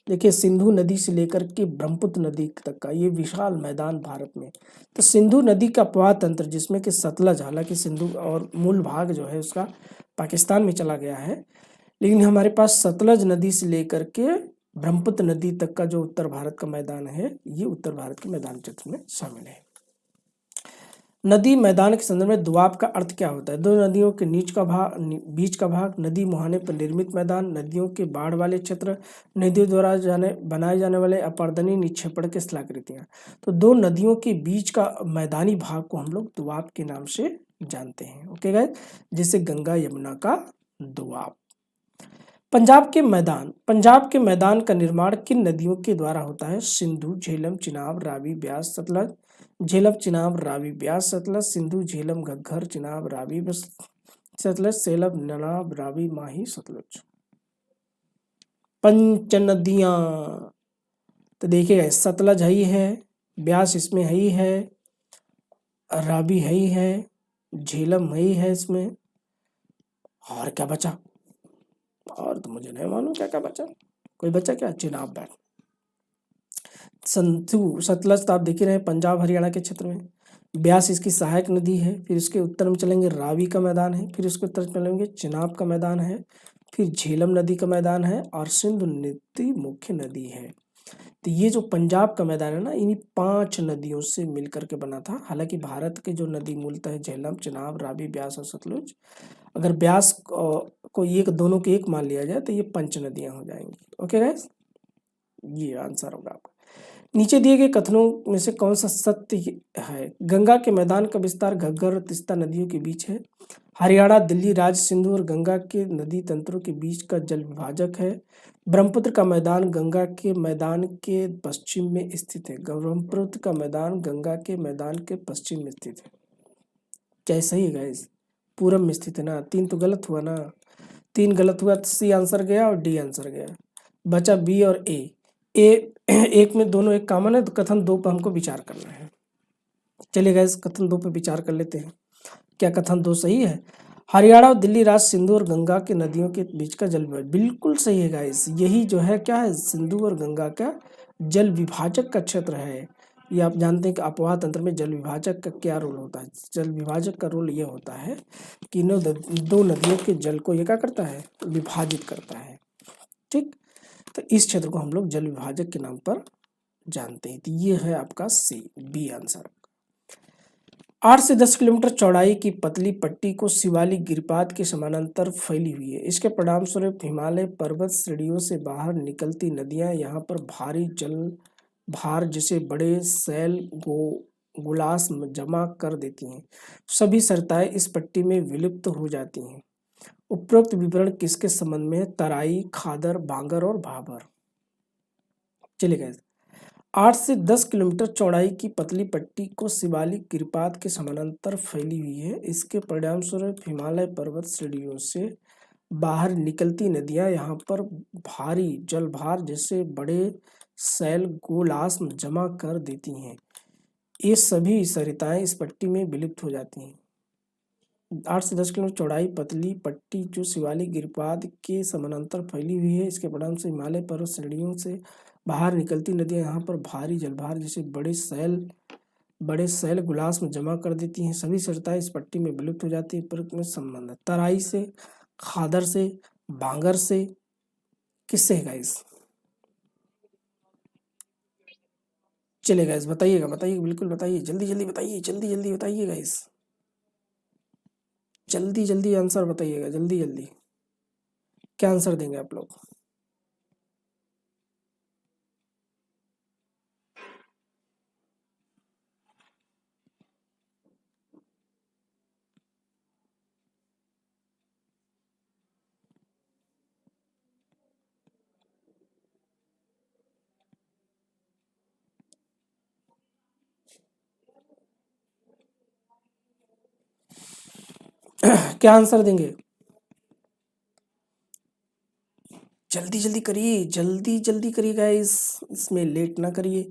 देखिए, सिंधु नदी से लेकर के ब्रह्मपुत्र नदी तक का ये विशाल मैदान भारत में। तो सिंधु नदी का प्रवाह तंत्र, जिसमें कि सतलज, हालांकि सिंधु और मूल भाग जो है उसका पाकिस्तान में चला गया है, लेकिन हमारे पास सतलज नदी से लेकर के ब्रह्मपुत्र नदी तक का जो उत्तर भारत का मैदान है, ये उत्तर भारत के मैदान क्षेत्र में शामिल है। नदी मैदान के संदर्भ में दोआब का अर्थ क्या होता है? दो नदियों के बीच का भाग, नदी मुहाने पर निर्मित मैदान, नदियों के बाढ़ वाले क्षेत्र, नदियों द्वारा बनाए जाने वाले अपर्दनीय निक्षेपण के स्थलाकृतियां। तो दो नदियों के बीच का मैदानी भाग को हम लोग दोआब के नाम से जानते हैं। ओके गाइस, जैसे गंगा यमुना का दोआब। पंजाब के मैदान का निर्माण किन नदियों के द्वारा होता है? सिंधु, झेलम, चिनाब, रावी, ब्यास, सतलज। झेलम, चिनाब, रावी, ब्यास, सतलज। सिंधु, झेलम, घग्गर, चिनाब, रावी, सतलज, सेलब, ननाब, रावी, माही, सतलज। पंच नदियां, तो देखिएगा, सतलज है ही है, ब्यास इसमें है ही है, रावी है ही है, झेलम है ही है इसमें, और क्या बचा? और तो मुझे नहीं मालूम क्या क्या बचा। कोई बचा क्या? चिनाब बैठ। सिंधु, सतलज तो आप देख ही रहे हैं पंजाब हरियाणा के क्षेत्र में। ब्यास इसकी सहायक नदी है। फिर इसके उत्तर में चलेंगे रावी का मैदान है, फिर इसके उत्तर में चलेंगे चिनाब का मैदान है, फिर झेलम नदी का मैदान है, और सिंधु नदी मुख्य नदी है। तो ये जो पंजाब का मैदान है ना, इन्हीं 5 नदियों से मिलकर के बना था। हालांकि भारत के जो नदी मूलतः है झेलम, चिनाब, रावी, ब्यास और सतलुज। अगर ब्यास को एक दोनों के एक मान लिया जाए तो ये पंच नदियां हो जाएंगी। ओके गाइस, ये आंसर होगा आपका। नीचे दिए गए कथनों में से कौन सा सत्य है? गंगा के मैदान का विस्तार घग्गर और तीस्ता नदियों के बीच है। हरियाणा, दिल्ली, राज्य सिंधु और गंगा के नदी तंत्रों के बीच का जल विभाजक है। ब्रह्मपुत्र का मैदान गंगा के मैदान के पश्चिम में स्थित है। ब्रह्मपुत्र का मैदान गंगा के मैदान के पश्चिम में स्थित है। क्या सही है गाइस? पूरब में स्थित है ना। 3 तो गलत हुआ ना। 3 गलत हुआ तो सी आंसर गया और डी आंसर गया, बचा बी और ए। एक में दोनों एक कॉमन है, तो कथन 2 पर हमको विचार करना है। चलिए गाइस, कथन 2 पे विचार कर लेते हैं। क्या कथन 2 सही है? हरियाणा और दिल्ली राज्य सिंधु और गंगा के नदियों के बीच का जल विभाजक, बिल्कुल सही है गाइस। यही जो है क्या है, सिंधु और गंगा का जल विभाजक का क्षेत्र है। ये आप जानते हैं कि अपवाह तंत्र में जल विभाजक का क्या रोल होता है। जल विभाजक का रोल ये होता है कि दो नदियों के जल को ये क्या करता है, विभाजित करता है। ठीक, तो इस क्षेत्र को हम लोग जल विभाजक के नाम पर जानते हैं। तो ये है आपका सी, बी आंसर। 8 से 10 किलोमीटर चौड़ाई की पतली पट्टी को शिवालिक गिरिपाद के समानांतर फैली हुई है। इसके परिणाम स्वरूप हिमालय पर्वत श्रेणियों से बाहर निकलती नदियां यहाँ पर भारी जल भार जैसे बड़े सैल गुलास जमा कर देती हैं। सभी सरिताएं इस पट्टी में विलुप्त हो जाती हैं। उपरोक्त विवरण किसके संबंध में है? तराई, खादर, बांगर और भाबर। चलिए गाइस, 8 से 10 किलोमीटर चौड़ाई की पतली पट्टी को शिवालिक गिरिपाद के समानांतर फैली हुई है। इसके परिणाम स्वरूप हिमालय पर्वत श्रेणियों से बाहर निकलती नदियां यहाँ पर भारी जलभार जैसे बड़े सैल गोलास्म जमा कर देती हैं। ये सभी सरिताएं इस पट्टी में विलुप्त हो जाती हैं। 8 से 10 किलोमीटर चौड़ाई पतली पट्टी जो शिवालिक गिरिपाद के समानांतर फैली हुई है, इसके परिणाम से हिमालय पर्वत श्रेणियों से बाहर निकलती नदियां यहाँ पर भारी जलभार जैसे बड़े सैल गुलास में जमा कर देती हैं। सभी सरिताएं इस पट्टी में विलुप्त हो जाती है। उपरोक्त में संबंध है तराई से, खादर से, बांगर से, किससे है गाइस? चलिए गाइस, बताइएगा बिल्कुल बताइए, जल्दी जल्दी बताइए, जल्दी जल्दी बताइए गाइस, जल्दी जल्दी आंसर बताइएगा, जल्दी जल्दी। क्या आंसर देंगे आप लोग? क्या आंसर देंगे? जल्दी जल्दी करिए, जल्दी जल्दी करिए गाइस, इसमें लेट ना करिए।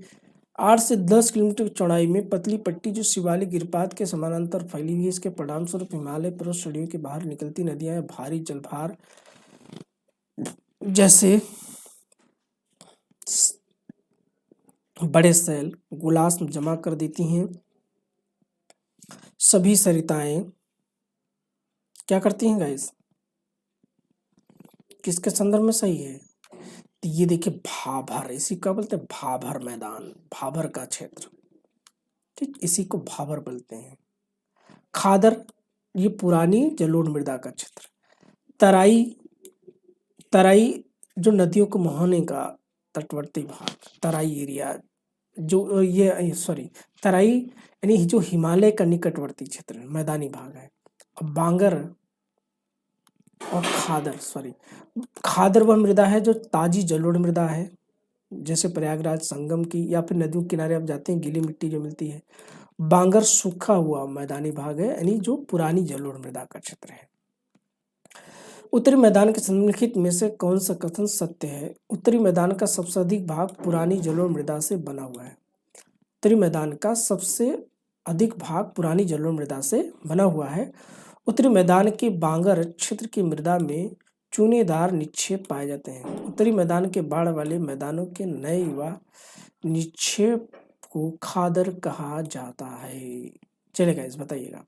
8 से 10 किलोमीटर चौड़ाई में पतली पट्टी जो शिवालिक गिरिपाद के समानांतर फैली हुई है, इसके परिणाम स्वरूप हिमालय पर्वत श्रेणियों के बाहर निकलती नदियां भारी जलभार जैसे बड़े सैल गुलास में जमा कर देती हैं। सभी सरिताएं क्या करती हैं गाइस? किसके संदर्भ में सही है? तो ये देखिए भाभर, इसी का बोलते हैं भाभर मैदान, भाभर का क्षेत्र। ठीक, इसी को भाभर बोलते हैं। खादर, ये पुरानी जलोढ़ मृदा का क्षेत्र। तराई, तराई जो नदियों को मुहाने का तटवर्ती भाग, तराई एरिया, जो ये सॉरी तराई यानी जो हिमालय का निकटवर्ती क्षेत्र मैदानी भाग है। अब बांगर और खादर वह मृदा है जो ताजी जलोढ़ मृदा है, जैसे प्रयागराज संगम की या फिर नदियों के किनारे आप जाते हैं गीली मिट्टी जो मिलती है। बांगर सूखा हुआ मैदानी भाग है, यानी जो पुरानी जलोढ़ मृदा का क्षेत्र है। उत्तरी मैदान के निम्नलिखित में से कौन सा कथन सत्य है? उत्तरी मैदान का सबसे अधिक भाग पुरानी जलोढ़ मृदा से बना हुआ है। उत्तरी मैदान का सबसे अधिक भाग पुरानी जलोढ़ मृदा से बना हुआ है। उत्तरी मैदान के बांगर क्षेत्र की मृदा में चूनेदार निक्षेप पाए जाते हैं। उत्तरी मैदान के बाढ़ वाले मैदानों के नए युवा निक्षेप को खादर कहा जाता है। चलेगा, इस बताइएगा।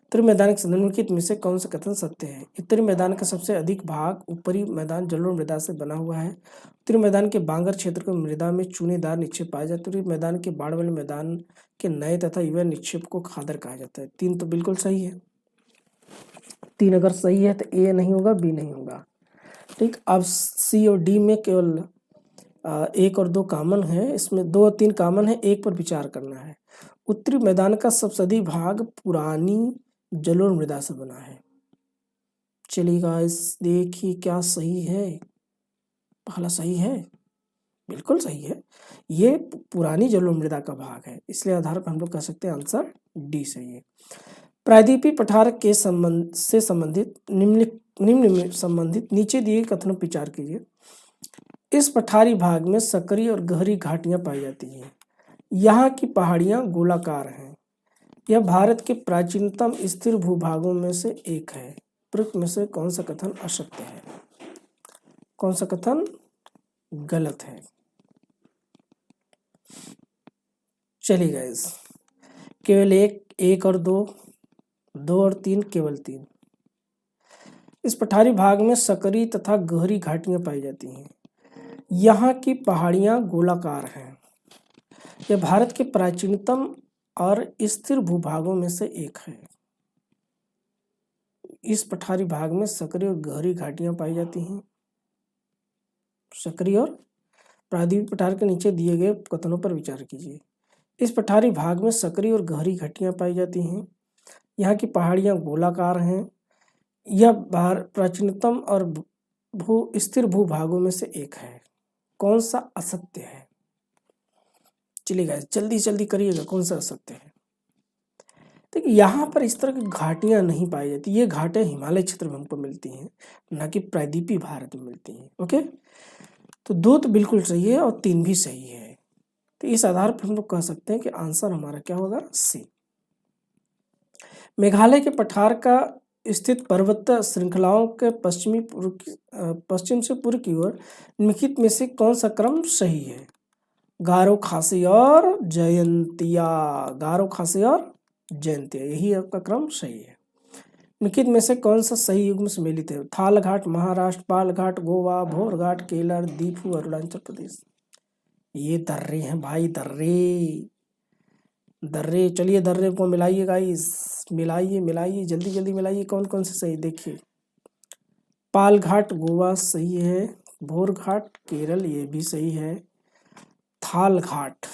उत्तरी मैदान के निम्नलिखित में से कौन सा कथन सत्य है? उत्तरी मैदान का सबसे अधिक भाग ऊपरी मैदान जलोढ़ मृदा से बना हुआ है। उत्तरी मैदान के बांगर क्षेत्र को मृदा में चूनेदार निक्षेप पाया जाता है। उत्तरी मैदान के बाढ़ वाले मैदान के नए तथा युवा निक्षेप को खादर कहा जाता है। 3 तो बिल्कुल सही है। 3 अगर सही है तो ए नहीं होगा, बी नहीं होगा। ठीक, अब सी और डी में केवल 1 और 2 कॉमन है, इसमें 2 और 3 कॉमन है, एक पर विचार करना है। उत्तरी मैदान का सबसे अधिक भाग पुरानी जलोढ़ मृदा से बना है। चलिए गाइस देखिए क्या सही है। पहला सही है, बिल्कुल सही है। ये पुरानी जलोढ़ मृदा का भाग है, इसलिए आधार पर हम लोग कह सकते हैं आंसर डी सही है। प्रायद्वीपीय पठार के संबंधित निम्न में संबंधित नीचे दिए कथनों पर विचार कीजिए। इस पठारी भाग में सकरी और गहरी घाटियां पाई जाती हैं। यहाँ की पहाड़ियां गोलाकार हैं। यह भारत के प्राचीनतम स्थिर भूभागों में से एक है। प्रयुक्त में से कौन सा कथन असत्य है? कौन सा कथन गलत है? चलिए गाइस, केवल एक और दो और 3, केवल 3। इस पठारी भाग में सकरी तथा गहरी घाटियां पाई जाती हैं। यहाँ की पहाड़ियां गोलाकार हैं। यह भारत के प्राचीनतम और स्थिर भूभागों में से एक है। इस पठारी भाग में सकरी और गहरी घाटियां पाई जाती हैं। सकरी और प्रायद्वीपीय पठार के नीचे दिए गए कथनों पर विचार कीजिए। इस पठारी भाग में सकरी और गहरी घाटियां पाई जाती हैं। यहाँ की पहाड़ियां गोलाकार हैं। यह प्राचीनतम और स्थिर भूभागों में से एक है। कौन सा असत्य है? चलिए गाइस जल्दी जल्दी करिएगा, कौन सा असत्य है? देखिए यहाँ पर इस तरह की घाटियां नहीं पाई जाती। ये घाटियां हिमालय क्षेत्र में हमको मिलती हैं, ना कि प्रायद्वीपीय भारत में मिलती हैं। ओके, तो 2 तो बिल्कुल सही है और 3 भी सही है। तो इस आधार पर हम लोग कह सकते हैं कि आंसर हमारा क्या होगा? सी। मेघालय के पठार का स्थित पर्वत श्रृंखलाओं के पश्चिम से पूर्व की ओर निम्नलिखित में से कौन सा क्रम सही है? गारो, खासी और जयंतिया। गारो, खासी और जयंतिया, यही आपका क्रम सही है। निम्नलिखित में से कौन सा सही युग्म सम्मिलित है? थाल घाट महाराष्ट्र, पाल घाट गोवा, भोर घाट केरल, दीफू अरुणाचल प्रदेश। ये दर्रे हैं भाई, दर्रे दर्रे। चलिए दर्रे को मिलाइए गाइस, मिलाइए मिलाइए, जल्दी जल्दी मिलाइए। कौन कौन से सही देखिए। पाल घाट गोवा सही है। भोर घाट केरल ये भी सही है। थाल घाट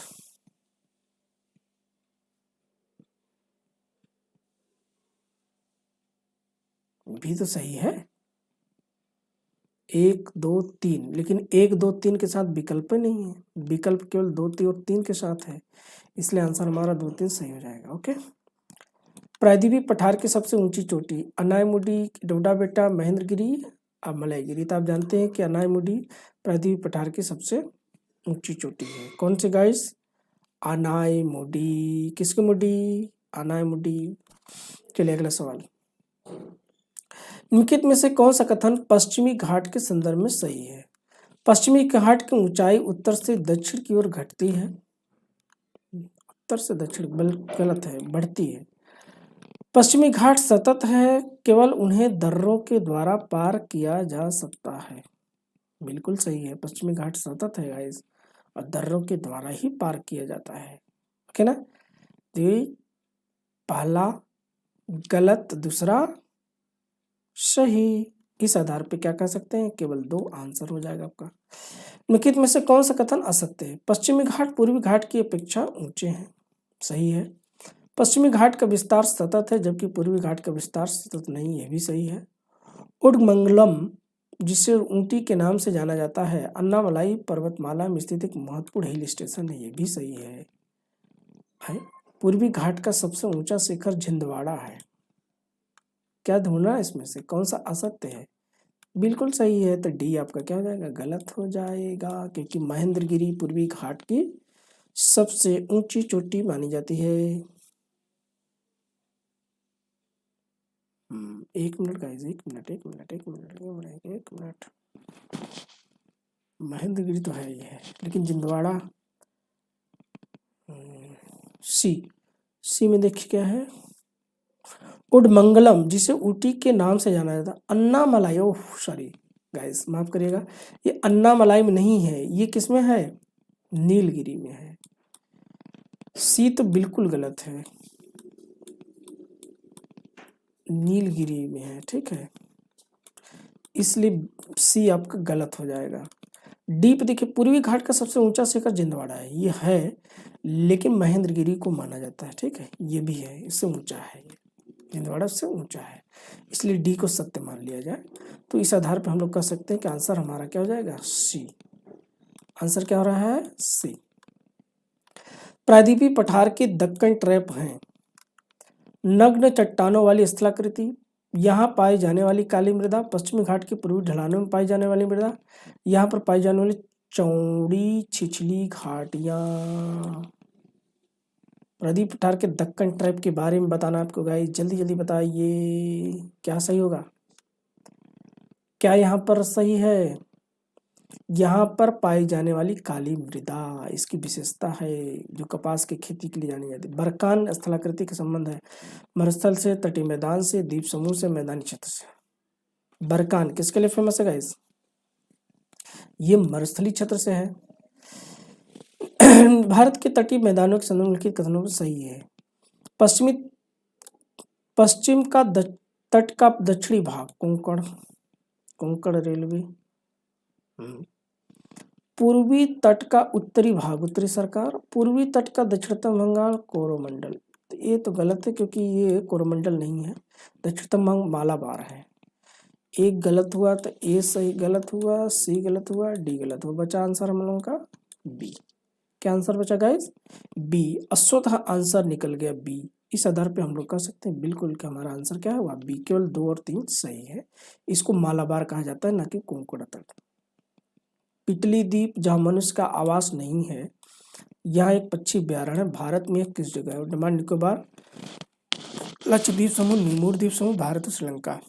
भी तो सही है। 1 2 3, लेकिन 1 2 3 के साथ विकल्प नहीं है। विकल्प केवल 2 3 और 3 के साथ है, इसलिए आंसर हमारा 2 3 सही हो जाएगा। ओके। प्रायद्वीपीय पठार की सबसे ऊंची चोटी अनायमुडी, डोडा बेटा, महेंद्रगिरी और मलयगिरी। तो आप जानते हैं कि अनायमुडी प्रायद्वीपीय पठार की सबसे ऊंची चोटी है। कौन सी गाइस? अनायमुडी। किसकी मुडी? अनायमुडी। चलिए अगला सवाल। निम्नलिखित में से कौन सा कथन पश्चिमी घाट के संदर्भ में सही है? पश्चिमी घाट की ऊंचाई उत्तर से दक्षिण की ओर घटती है। उत्तर से दक्षिण गलत है, बढ़ती है। पश्चिमी घाट सतत है, केवल उन्हें दर्रों के द्वारा पार किया जा सकता है। बिल्कुल सही है, पश्चिमी घाट सतत है गाइस और दर्रों के द्वारा ही पार किया जाता है। ओके ना? तो पहला गलत, दूसरा सही। इस आधार पे क्या कह सकते हैं? केवल 2 आंसर हो जाएगा आपका। निम्नलिखित में से कौन सा कथन असत्य है? पश्चिमी घाट पूर्वी घाट की अपेक्षा ऊंचे हैं। सही है। पश्चिमी घाट का विस्तार सतत है, जबकि पूर्वी घाट का विस्तार सतत नहीं, यह भी सही है। उडगमंगलम, जिसे ऊटी के नाम से जाना जाता है, अन्नामलाई पर्वतमाला में स्थित एक महत्वपूर्ण हिल स्टेशन है, यह भी सही है। पूर्वी घाट का सबसे ऊंचा शिखर छिंदवाड़ा है। क्या ढूंढना है इसमें से? कौन सा असत्य है? बिल्कुल सही है, तो डी आपका क्या हो जाएगा? गलत हो जाएगा, क्योंकि महेंद्रगिरी पूर्वी घाट की सबसे ऊंची चोटी मानी जाती है। 1 minute guys, 1 minute 1 minute 1 minute 1 minute. Mahendragiri तो है ही है, लेकिन छिंदवाड़ा सी में देखिए क्या है। उडमंगलम, जिसे ऊटी के नाम से जाना जाता है। अन्नामलाई, ओह सॉरी गाइस, माफ करिएगा, ये अन्नामलाई में नहीं है, ये किस में है? नीलगिरी में है। सी तो बिल्कुल गलत है, नीलगिरी में है। ठीक है, इसलिए सी आपका गलत हो जाएगा। डी पे देखिए, पूर्वी घाट का सबसे ऊंचा शिखर जिंदवाड़ा है, ये है, लेकिन महेंद्रगिरी को माना जाता है, ठीक है, ये भी है, इससे ऊंचा है, ये जिंदवाड़ा से ऊंचा है, इसलिए डी को सत्य मान लिया जाए। तो इस आधार पर हम लोग कह सकते हैं कि आंसर हमारा क्या हो जाएगा, सी। आंसर क्या हो रहा है, सी। प्रायद्वीपीय पठार के दक्कन ट्रैप हैं, नग्न चट्टानों वाली स्थलाकृति, यहाँ पाई जाने वाली काली मृदा, पश्चिमी घाट के पूर्वी ढलानों में पाई जाने वाली मृदा, यहाँ पर पाई जाने वाली चौड़ी छिछली घाटियां। प्रदीप पठार के दक्कन ट्रैप के बारे में बताना आपको गाइस, जल्दी जल्दी बताइए क्या सही होगा, क्या यहाँ पर सही है। यहाँ पर पाई जाने वाली काली मृदा इसकी विशेषता है, जो कपास की खेती के लिए जानी जाती है। बरकान स्थलाकृति का संबंध है मरुस्थल से, तटीय मैदान से, द्वीप समूह से, मैदानी क्षेत्र से। बरकान किसके लिए फेमस है गाइस, ये मरुस्थलीय क्षेत्र से है। भारत के तटीय मैदानों के संदर्भ में लिखित कथनों में सही है। पश्चिम का तट का दक्षिणी भाग कोंकण रेलवे, पूर्वी तट का उत्तरी भाग उत्तरी सरकार, पूर्वी तट का दक्षिणतम बंगाल कोरोमंडल। तो ये तो गलत है, क्योंकि ये कोरोमंडल नहीं है, दक्षिणतम बंगाल मालाबार है। एक गलत हुआ, तो ए सही गलत हुआ, सी गलत हुआ, डी गलत हुआ, बचा आंसर हम लोगों का बी। क्या आंसर बचा गाइस, बी। अश्वतः आंसर निकल गया बी। इस आधार पे हम लोग कह सकते हैं बिल्कुल कि हमारा आंसर क्या हुआ, बी। केवल 2 और 3 सही है। इसको मालाबार कहा जाता है, ना कि कोंकण तट। पिटली द्वीप जहाँ मनुष्य का आवास नहीं है, यह एक पक्षी अभ्यारण्य है। भारत में किस जगह है, अंडमान निकोबार, लक्षद्वीप समूह, निमोर द्वीप समूह, भारत और श्रीलंका।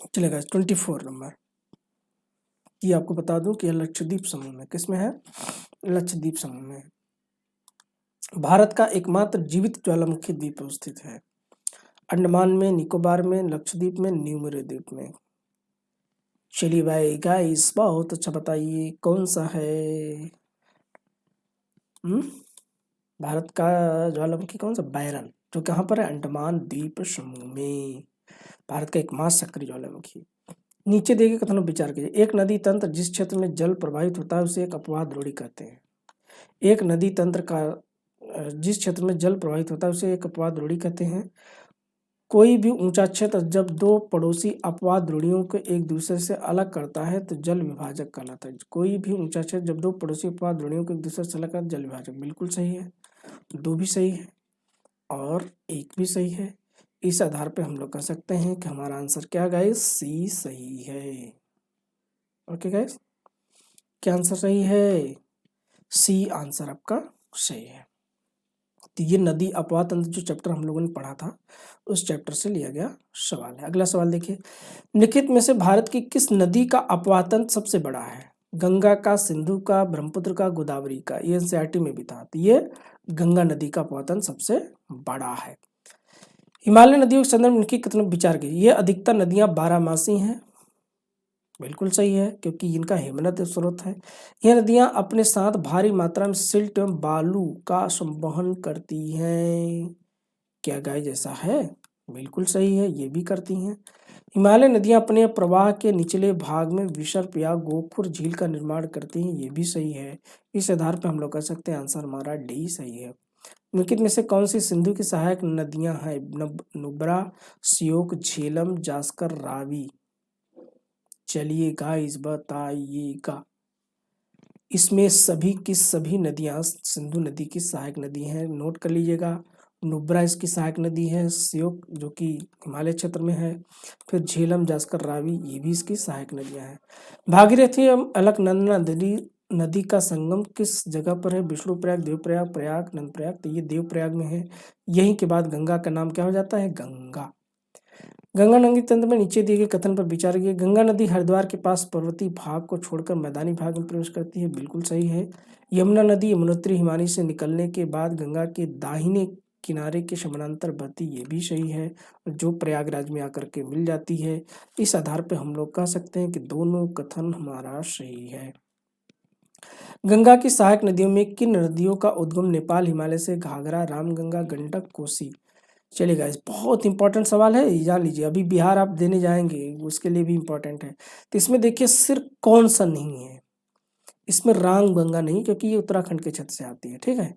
चलेगा 24 नंबर, ये आपको बता दूं कि यह लक्षद्वीप समूह में, किसमें है, लक्षद्वीप समूह में। भारत का एकमात्र जीवित ज्वालामुखी द्वीप स्थित है अंडमान में, निकोबार में, लक्षद्वीप में, न्यूमोर द्वीप में। चलिए भाई गाइस, बहुत अच्छा, बताइए कौन सा है। भारत का ज्वालामुखी कौन सा, बैरन, जो कहाँ पर है, अंडमान द्वीप समूह में। भारत का एकमात्र सक्रिय ज्वालामुखी। नीचे दिए गए कथनों पर विचार कीजिए। एक नदी तंत्र जिस क्षेत्र में जल प्रवाहित होता है उसे एक अपवाद द्रोणी कहते हैं। एक नदी तंत्र का जिस क्षेत्र में जल प्रवाहित होता है उसे एक अपवाद द्रोणी कहते हैं। कोई भी ऊंचा क्षेत्र जब 2 पड़ोसी अपवाद द्रोणियों को एक दूसरे से अलग करता है तो जल विभाजक कहलाता है। कोई भी ऊंचा क्षेत्र जब 2 पड़ोसी अपवाद द्रोणियों को एक दूसरे से अलग करता है, जल विभाजक। बिल्कुल सही है, 2 भी सही है और 1 भी सही है। इस आधार पे हम लोग कह सकते हैं कि हमारा आंसर क्या गाइस, सी सही है। ओके गाइस, क्या आंसर सही है, सी आंसर आपका सही है। तो ये नदी अपवाद तंत्र जो चैप्टर हम लोगों ने पढ़ा था, उस चैप्टर से लिया गया सवाल है। अगला सवाल देखिए, निम्नलिखित में से भारत की किस नदी का अपवाद तंत्र सबसे बड़ा है। गंगा का, सिंधु का, ब्रह्मपुत्र का, गोदावरी का। ये एनसीईआरटी में भी था, तो ये गंगा नदी का अपवाद तंत्र सबसे बड़ा है। हिमालय नदियों के संदर्भ में निम्नलिखित कथनों पर विचार कीजिए। ये अधिकतर नदियां 12मासी हैं, बिल्कुल सही है, क्योंकि इनका हिमनद स्रोत है। यह नदियां अपने साथ भारी मात्रा में सिल्ट एवं बालू का संवहन करती हैं। क्या गाय जैसा है, बिल्कुल सही है, ये भी करती हैं। हिमालय नदियां अपने प्रवाह के निचले भाग में विसर्प या गोखुर झील का निर्माण करती हैं, ये भी सही है। इस आधार पर हम लोग कह सकते हैं आंसर हमारा डी सही है। निम्नलिखित में से कौन सी सिंधु की सहायक नदियां हैं। नुब्रा, श्योक, झेलम, जास्कर, रावी। चलिए गाइस बताइएगा, इसमें सभी की सभी नदियां सिंधु नदी की सहायक नदी हैं, नोट कर लीजिएगा। नुब्रा इसकी सहायक नदी है, श्योक जो कि हिमालय क्षेत्र में है, फिर झेलम, जास्कर, रावी ये भी इसकी सहायक नदियां हैं। भागीरथी एवं अलकनंदा नदी का संगम किस जगह पर है। विष्णुप्रयाग, देवप्रयाग, प्रयाग, नंदप्रयाग। तो ये देवप्रयाग में है। यहीं के बाद गंगा का नाम क्या हो जाता है, गंगा। गंगा नदी तंत्र में नीचे दिए गए कथन पर विचार कीजिए। गंगा नदी हरिद्वार के पास पर्वतीय भाग को छोड़कर मैदानी भाग में प्रवेश करती है, बिल्कुल सही है। यमुना नदी यमुनोत्री हिमानी से निकलने के बाद गंगा के दाहिने किनारे के समानांतर बहती, ये भी सही है, जो प्रयागराज में आकर के मिल जाती है। इस आधार पर हम लोग कह सकते हैं कि दोनों कथन हमारा सही है। गंगा की सहायक नदियों में किन नदियों का उद्गम नेपाल हिमालय से, घाघरा, रामगंगा, गंडक, कोसी। चलिएगा, इस बहुत इंपॉर्टेंट सवाल है, ये जान लीजिए। अभी बिहार आप देने जाएंगे, उसके लिए भी इंपॉर्टेंट है। तो इसमें देखिए सिर्फ कौन सा नहीं है, इसमें रांग गंगा नहीं, क्योंकि ये उत्तराखंड के क्षेत्र से आती है, ठीक है।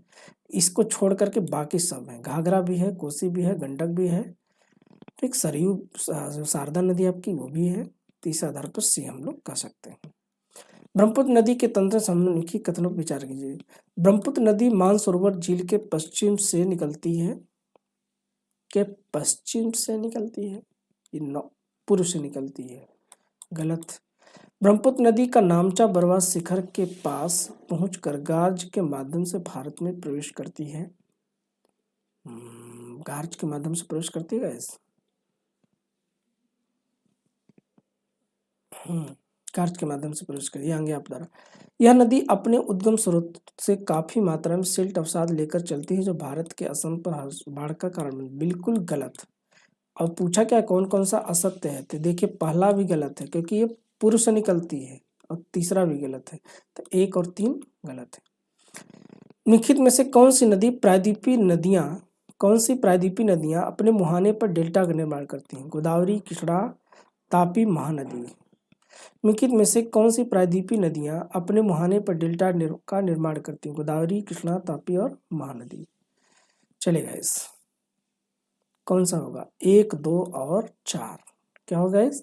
इसको छोड़ करके बाकी सब है, घाघरा भी है, कोसी भी है, गंडक भी है, ठीक, सरयू शारदा नदी आपकी वो भी है। तो इस आधार पर सी हम लोग कह सकते हैं। ब्रह्मपुत्र नदी के तंत्र संबंध की कथनों पर विचार कीजिए। ब्रह्मपुत्र नदी मानसरोवर झील के पश्चिम से निकलती है, के पश्चिम से निकलती है, ये पूर्व से निकलती है, गलत। ब्रह्मपुत्र नदी का नामचा बरवा शिखर के पास पहुंचकर गार्ज के माध्यम से भारत में प्रवेश करती है। गार्ज के माध्यम से प्रवेश करती है गाइस। गार्ज के माध्यम से प्रवेश करिए आगे आप द्वारा। यह नदी अपने उद्गम स्रोत से काफी मात्रा में सिल्ट अवसाद लेकर चलती है, जो भारत के असम पर बाढ़ का कारण बन। बिल्कुल गलत। और पूछा क्या कौन कौन सा असत्य है, तो देखिए पहला भी गलत है क्योंकि ये पूर्व से निकलती है, और तीसरा भी गलत है, तो 1 और 3 गलत है। निम्नलिखित में से कौन सी प्रायद्वीपीय नदियां अपने मुहाने पर डेल्टा का निर्माण करती हैं? गोदावरी, कृष्णा, तापी, महानदी। निम्नलिखित में से कौन सी प्रायद्वीपीय नदियां अपने मुहाने पर डेल्टा का निर्माण करती हैं? गोदावरी, कृष्णा, तापी और महानदी। चलेगा इस कौन सा होगा? 1, 2 और 4। क्या होगा इस?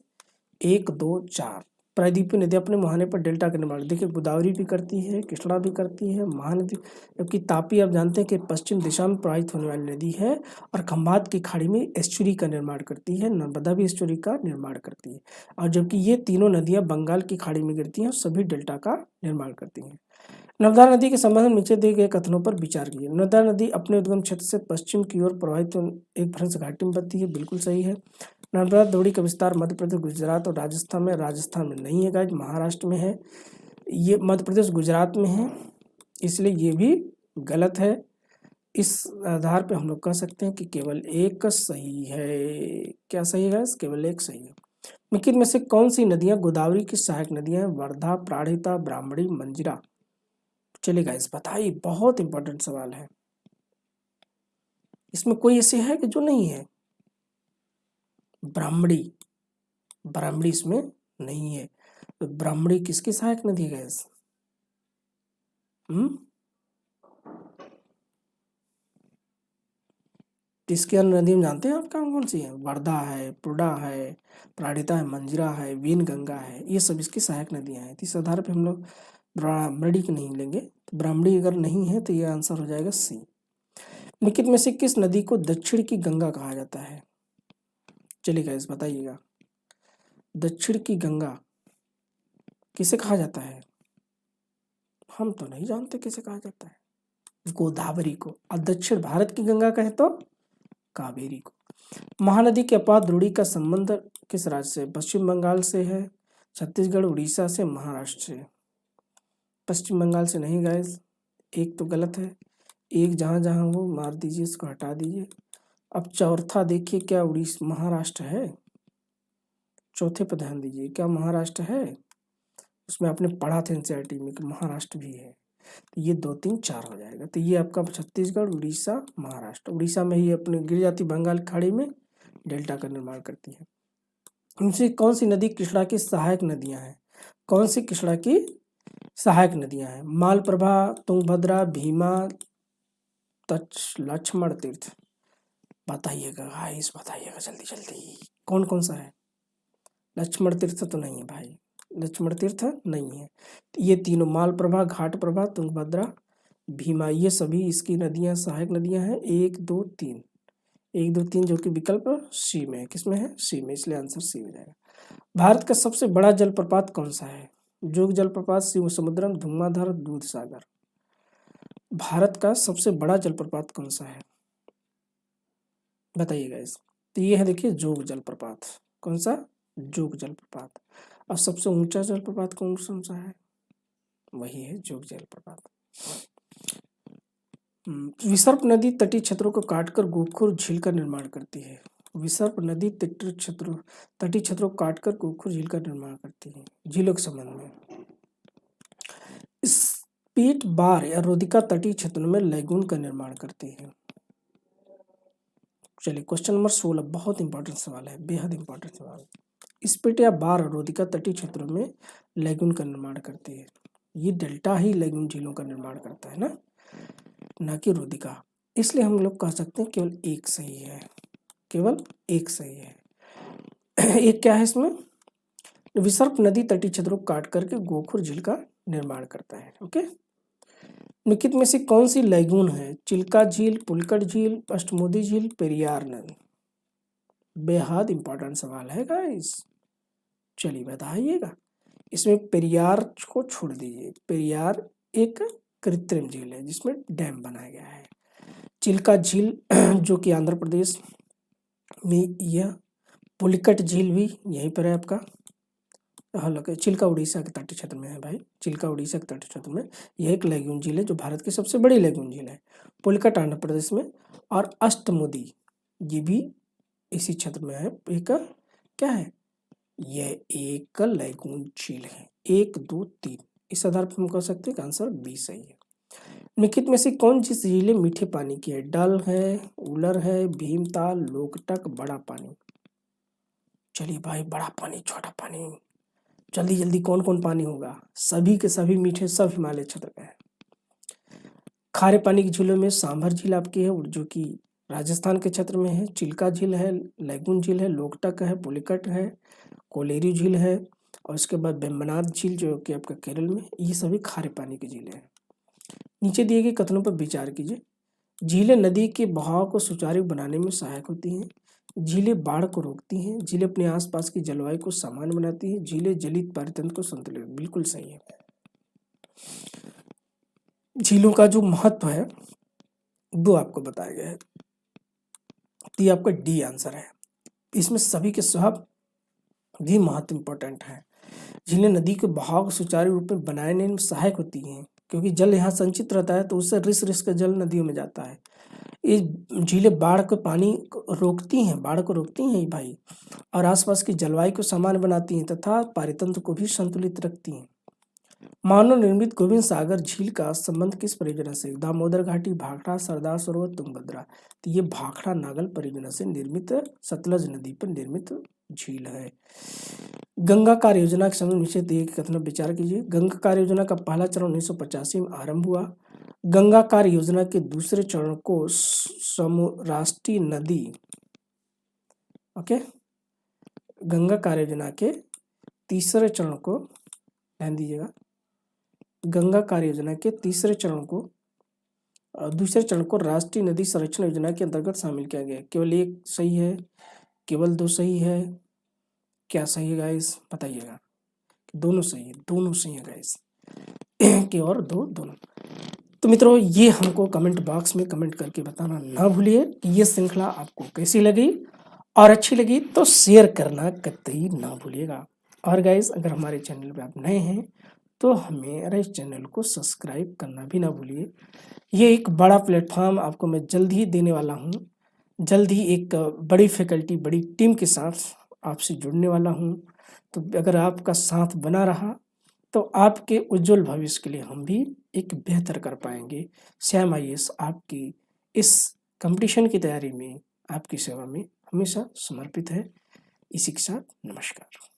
1, 2, 4 प्रायद्वीपीय नदी अपने मुहाने पर डेल्टा का निर्माण। देखिए गोदावरी भी करती है, कृष्णा भी करती है, महानदी, जबकि तापी आप जानते हैं कि पश्चिम दिशा में प्रवाहित होने वाली नदी है और खंभात की खाड़ी में एस्चुरी का निर्माण करती है। नर्मदा भी एस्चुरी का निर्माण करती है, और जबकि ये तीनों नदियां बंगाल की खाड़ी में गिरती हैं और सभी डेल्टा का निर्माण करती हैं। नर्मदा नदी के संबंध में नीचे दिए गए कथनों पर विचार कीजिए। नर्मदा नदी अपने उद्गम क्षेत्र से पश्चिम की ओर प्रवाहित एक भ्रंश घाटी में बहती है, बिल्कुल सही है। नर्मदा द्रोणी का विस्तार मध्य प्रदेश, गुजरात और राजस्थान में, राजस्थान में नहीं है गाइस, महाराष्ट्र में है। ये मध्य प्रदेश, गुजरात में है, इसलिए ये भी गलत है। इस आधार पे हम लोग कह सकते हैं कि केवल एक सही है। क्या सही है गाइस? केवल एक सही है। निम्नलिखित में से कौन सी नदियां गोदावरी की सहायक नदियां हैं? वर्धा, प्राणहिता, ब्राह्मणी, मंजिरा। चलिए गाइस बताइए, बहुत इंपॉर्टेंट सवाल है। इसमें कोई ऐसे है कि जो नहीं है? ब्राह्मणी इसमें नहीं है। तो ब्राह्मणी किसकी सहायक नदी है गैस? इसके अन्य नदी में जानते हैं आप कौन कौन सी है? वर्धा है, पुरडा है, प्राणहिता है, मंजिरा है, वीन गंगा है, ये सब इसकी सहायक नदियां हैं। इस आधार पे हम लोग ब्राह्मणी की नहीं लेंगे। तो ब्राह्मणी अगर नहीं है तो ये आंसर हो जाएगा सी। निम्नलिखित में से किस नदी को दक्षिण की गंगा कहा जाता है? चलिए गाइस बताइएगा, दक्षिण की गंगा किसे कहा जाता है? हम तो नहीं जानते किसे कहा जाता है। गोदावरी को। और दक्षिण भारत की गंगा कहे तो कावेरी को। महानदी के अपार द्रोणी का संबंध किस राज्य से? पश्चिम बंगाल से है, छत्तीसगढ़, उड़ीसा से, महाराष्ट्र से। पश्चिम बंगाल से नहीं गाइस, एक तो गलत है। एक जहां जहां हो मार दीजिए, इसको हटा दीजिए। अब चौथा देखिए, क्या उड़ीसा महाराष्ट्र है? चौथे पर ध्यान दीजिए, क्या महाराष्ट्र है? उसमें आपने पढ़ा था एनसीईआरटी में कि महाराष्ट्र भी है। तो ये 2, 3, 4 हो जाएगा। तो ये आपका छत्तीसगढ़, उड़ीसा, महाराष्ट्र। उड़ीसा में ही अपने गिर जाती बंगाल की खाड़ी में, डेल्टा का निर्माण करती है। इनसे कौन सी नदी कृष्णा की सहायक नदियां हैं? कौन सी कृष्णा की सहायक नदियां हैं? मालप्रभा, तुंगभद्रा, भीमा, लक्ष्मण तीर्थ। बताइएगा गाइस, बताइएगा जल्दी जल्दी, कौन कौन सा है? लक्ष्मण तीर्थ तो नहीं है भाई, लक्ष्मण तीर्थ नहीं है। ये तीनों मालप्रभा, घाटप्रभा, तुंगभद्रा, भीमा, ये सभी इसकी नदियां सहायक नदियां हैं। 1, 2, 3, 1, 2, 3 जो कि विकल्प सी में है। किसमें है? सी में, इसलिए आंसर सी हो जाएगा। भारत का सबसे बड़ा जलप्रपात कौन सा है? जोग जलप्रपात, शिव समुद्रम, धुआंधार, दूध सागर। भारत का सबसे बड़ा जलप्रपात कौन सा है? बताइएगा इस। तो ये है देखिए जोग जलप्रपात। कौन सा? जोग जलप्रपात। और सबसे ऊंचा जलप्रपात कौन सा है? वही है जोग जलप्रपात। विसर्प नदी तटीय क्षेत्रों को काटकर गोखुर झील का निर्माण करती है। विसर्प नदी तटीय क्षेत्रों को काटकर गोखुर झील का निर्माण करती है। झीलों के संबंध में स्पीट बार या रोधिका तटीय क्षेत्रों में लैगून का निर्माण करती है। चलिए क्वेश्चन नंबर 16 बहुत इंपॉर्टेंट सवाल है, बेहद इंपॉर्टेंट सवाल। स्पीट या बार रोधिका तटीय क्षेत्रों में लैगून का निर्माण करती है। ये डेल्टा ही लैगून झीलों का निर्माण करता है ना कि रुदिका। इसलिए हम लोग कह सकते हैं केवल एक सही है, केवल एक सही है। एक क्या है इसमें, विसर्प नदी तटीय क्षेत्रों को काट करके गोखुर झील का निर्माण करता है। ओके, निम्नलिखित में से कौन सी लैगून है, चिल्का झील, पुलकट झील, अष्टमुदी झील, पेरियार नदी। बेहद इंपॉर्टेंट सवाल है गाइस, चलिए बताइएगा। इसमें पेरियार को छोड़ दीजिए, पेरियार एक कृत्रिम झील है जिसमें डैम बनाया गया है। चिल्का झील जो कि आंध्र प्रदेश में, यह पुलिकट झील भी यहीं पर है आपका, हालांकि चिल्का उड़ीसा के तटीय क्षेत्र में है भाई, चिल्का उड़ीसा के तटीय क्षेत्र में यह एक लैगून झील है जो भारत की सबसे बड़ी लैगून झील है। पुलिकट आंध्र प्रदेश में, और अष्टमुदी ये भी इसी क्षेत्र में है। एक क्या है, यह एक लैगून झील है। 1 2 3 इस आधार पर हम कह सकते हैं कि आंसर बी सही है। निम्नलिखित में से कौन सी झीलें मीठे पानी की है, डल है, उलर है, भीमताल, लोकटक, बड़ा पानी। चलिए भाई, बड़ा पानी, छोटा पानी, जल्दी जल्दी कौन कौन पानी होगा, सभी के सभी मीठे, सब हिमालय क्षेत्र में है। खारे पानी की झीलों में सांभर झील आपकी है जो कि राजस्थान के क्षेत्र में है, चिल्का झील है, लैगून झील है, लोकटक है, पुलिकट है, कोलेरी झील है, और उसके बाद वेम्बनाड झील जो कि आपका केरल में, ये सभी खारे पानी की झीलें हैं। नीचे दिए गए कथनों पर विचार कीजिए। झीलें नदी के बहाव को सुचारू बनाने में सहायक होती हैं, झीलें बाढ़ को रोकती हैं, झीलें अपने आसपास की जलवायु को सामान्य बनाती हैं, झीलें जलित पारितंत्र को संतुलित। बिल्कुल सही है। झीलों का जो महत्व है वो आपको बताया गया है, तो ये आपका डी आंसर है। इसमें सभी के सब भी महत्व इंपॉर्टेंट है। झीलें नदी के बहाव को सुचारू रूप में बनाने में सहायक होती हैं, क्योंकि जल यहाँ संचित रहता है तो उससे रिस का जल नदियों में जाता है। ये झीलें बाढ़ को पानी रोकती हैं, बाढ़ को रोकती हैं भाई, और आसपास की जलवायु को सामान्य बनाती हैं तथा पारितंत्र को भी संतुलित रखती हैं। मानव निर्मित गोविंद सागर झील का संबंध किस परियोजना से, दामोदर घाटी, भाखड़ा, सरदार सरोवर, तुंगभद्रा। तो ये भाखड़ा नागल परियोजना से निर्मित सतलज नदी पर निर्मित झील है। गंगा कार्य योजना के संबंध नीचे दिए गए कथनों पर विचार कीजिए। गंगा कार्य योजना का पहला चरण 1985 में आरंभ हुआ। गंगा कार्य योजना के दूसरे चरण को राष्ट्रीय नदी, ओके, गंगा कार्य योजना के तीसरे चरण को, ध्यान दीजिएगा, गंगा कार्य योजना के तीसरे चरण को, दूसरे चरण को राष्ट्रीय नदी संरक्षण योजना के अंतर्गत शामिल किया गया। केवल एक सही है, केवल 2 सही है, क्या सही है गाइस बताइएगा। दोनों सही है, दोनों सही है गाइस, के और 2 दोनों। तो मित्रों, ये हमको कमेंट बॉक्स में कमेंट करके बताना ना भूलिए कि ये श्रृंखला आपको कैसी लगी, और अच्छी लगी तो शेयर करना कतई ना भूलिएगा। और गाइस, अगर हमारे चैनल पे आप नए हैं तो हमारे इस चैनल को सब्सक्राइब करना भी ना भूलिए। ये एक बड़ा प्लेटफॉर्म आपको मैं जल्द ही देने वाला हूँ, जल्द ही एक बड़ी फैकल्टी, बड़ी टीम के साथ आपसे जुड़ने वाला हूँ। तो अगर आपका साथ बना रहा तो आपके उज्जवल भविष्य के लिए हम भी एक बेहतर कर पाएंगे। श्याम IAS आपकी इस कंपटीशन की तैयारी में, आपकी सेवा में हमेशा समर्पित है। इसी के साथ नमस्कार।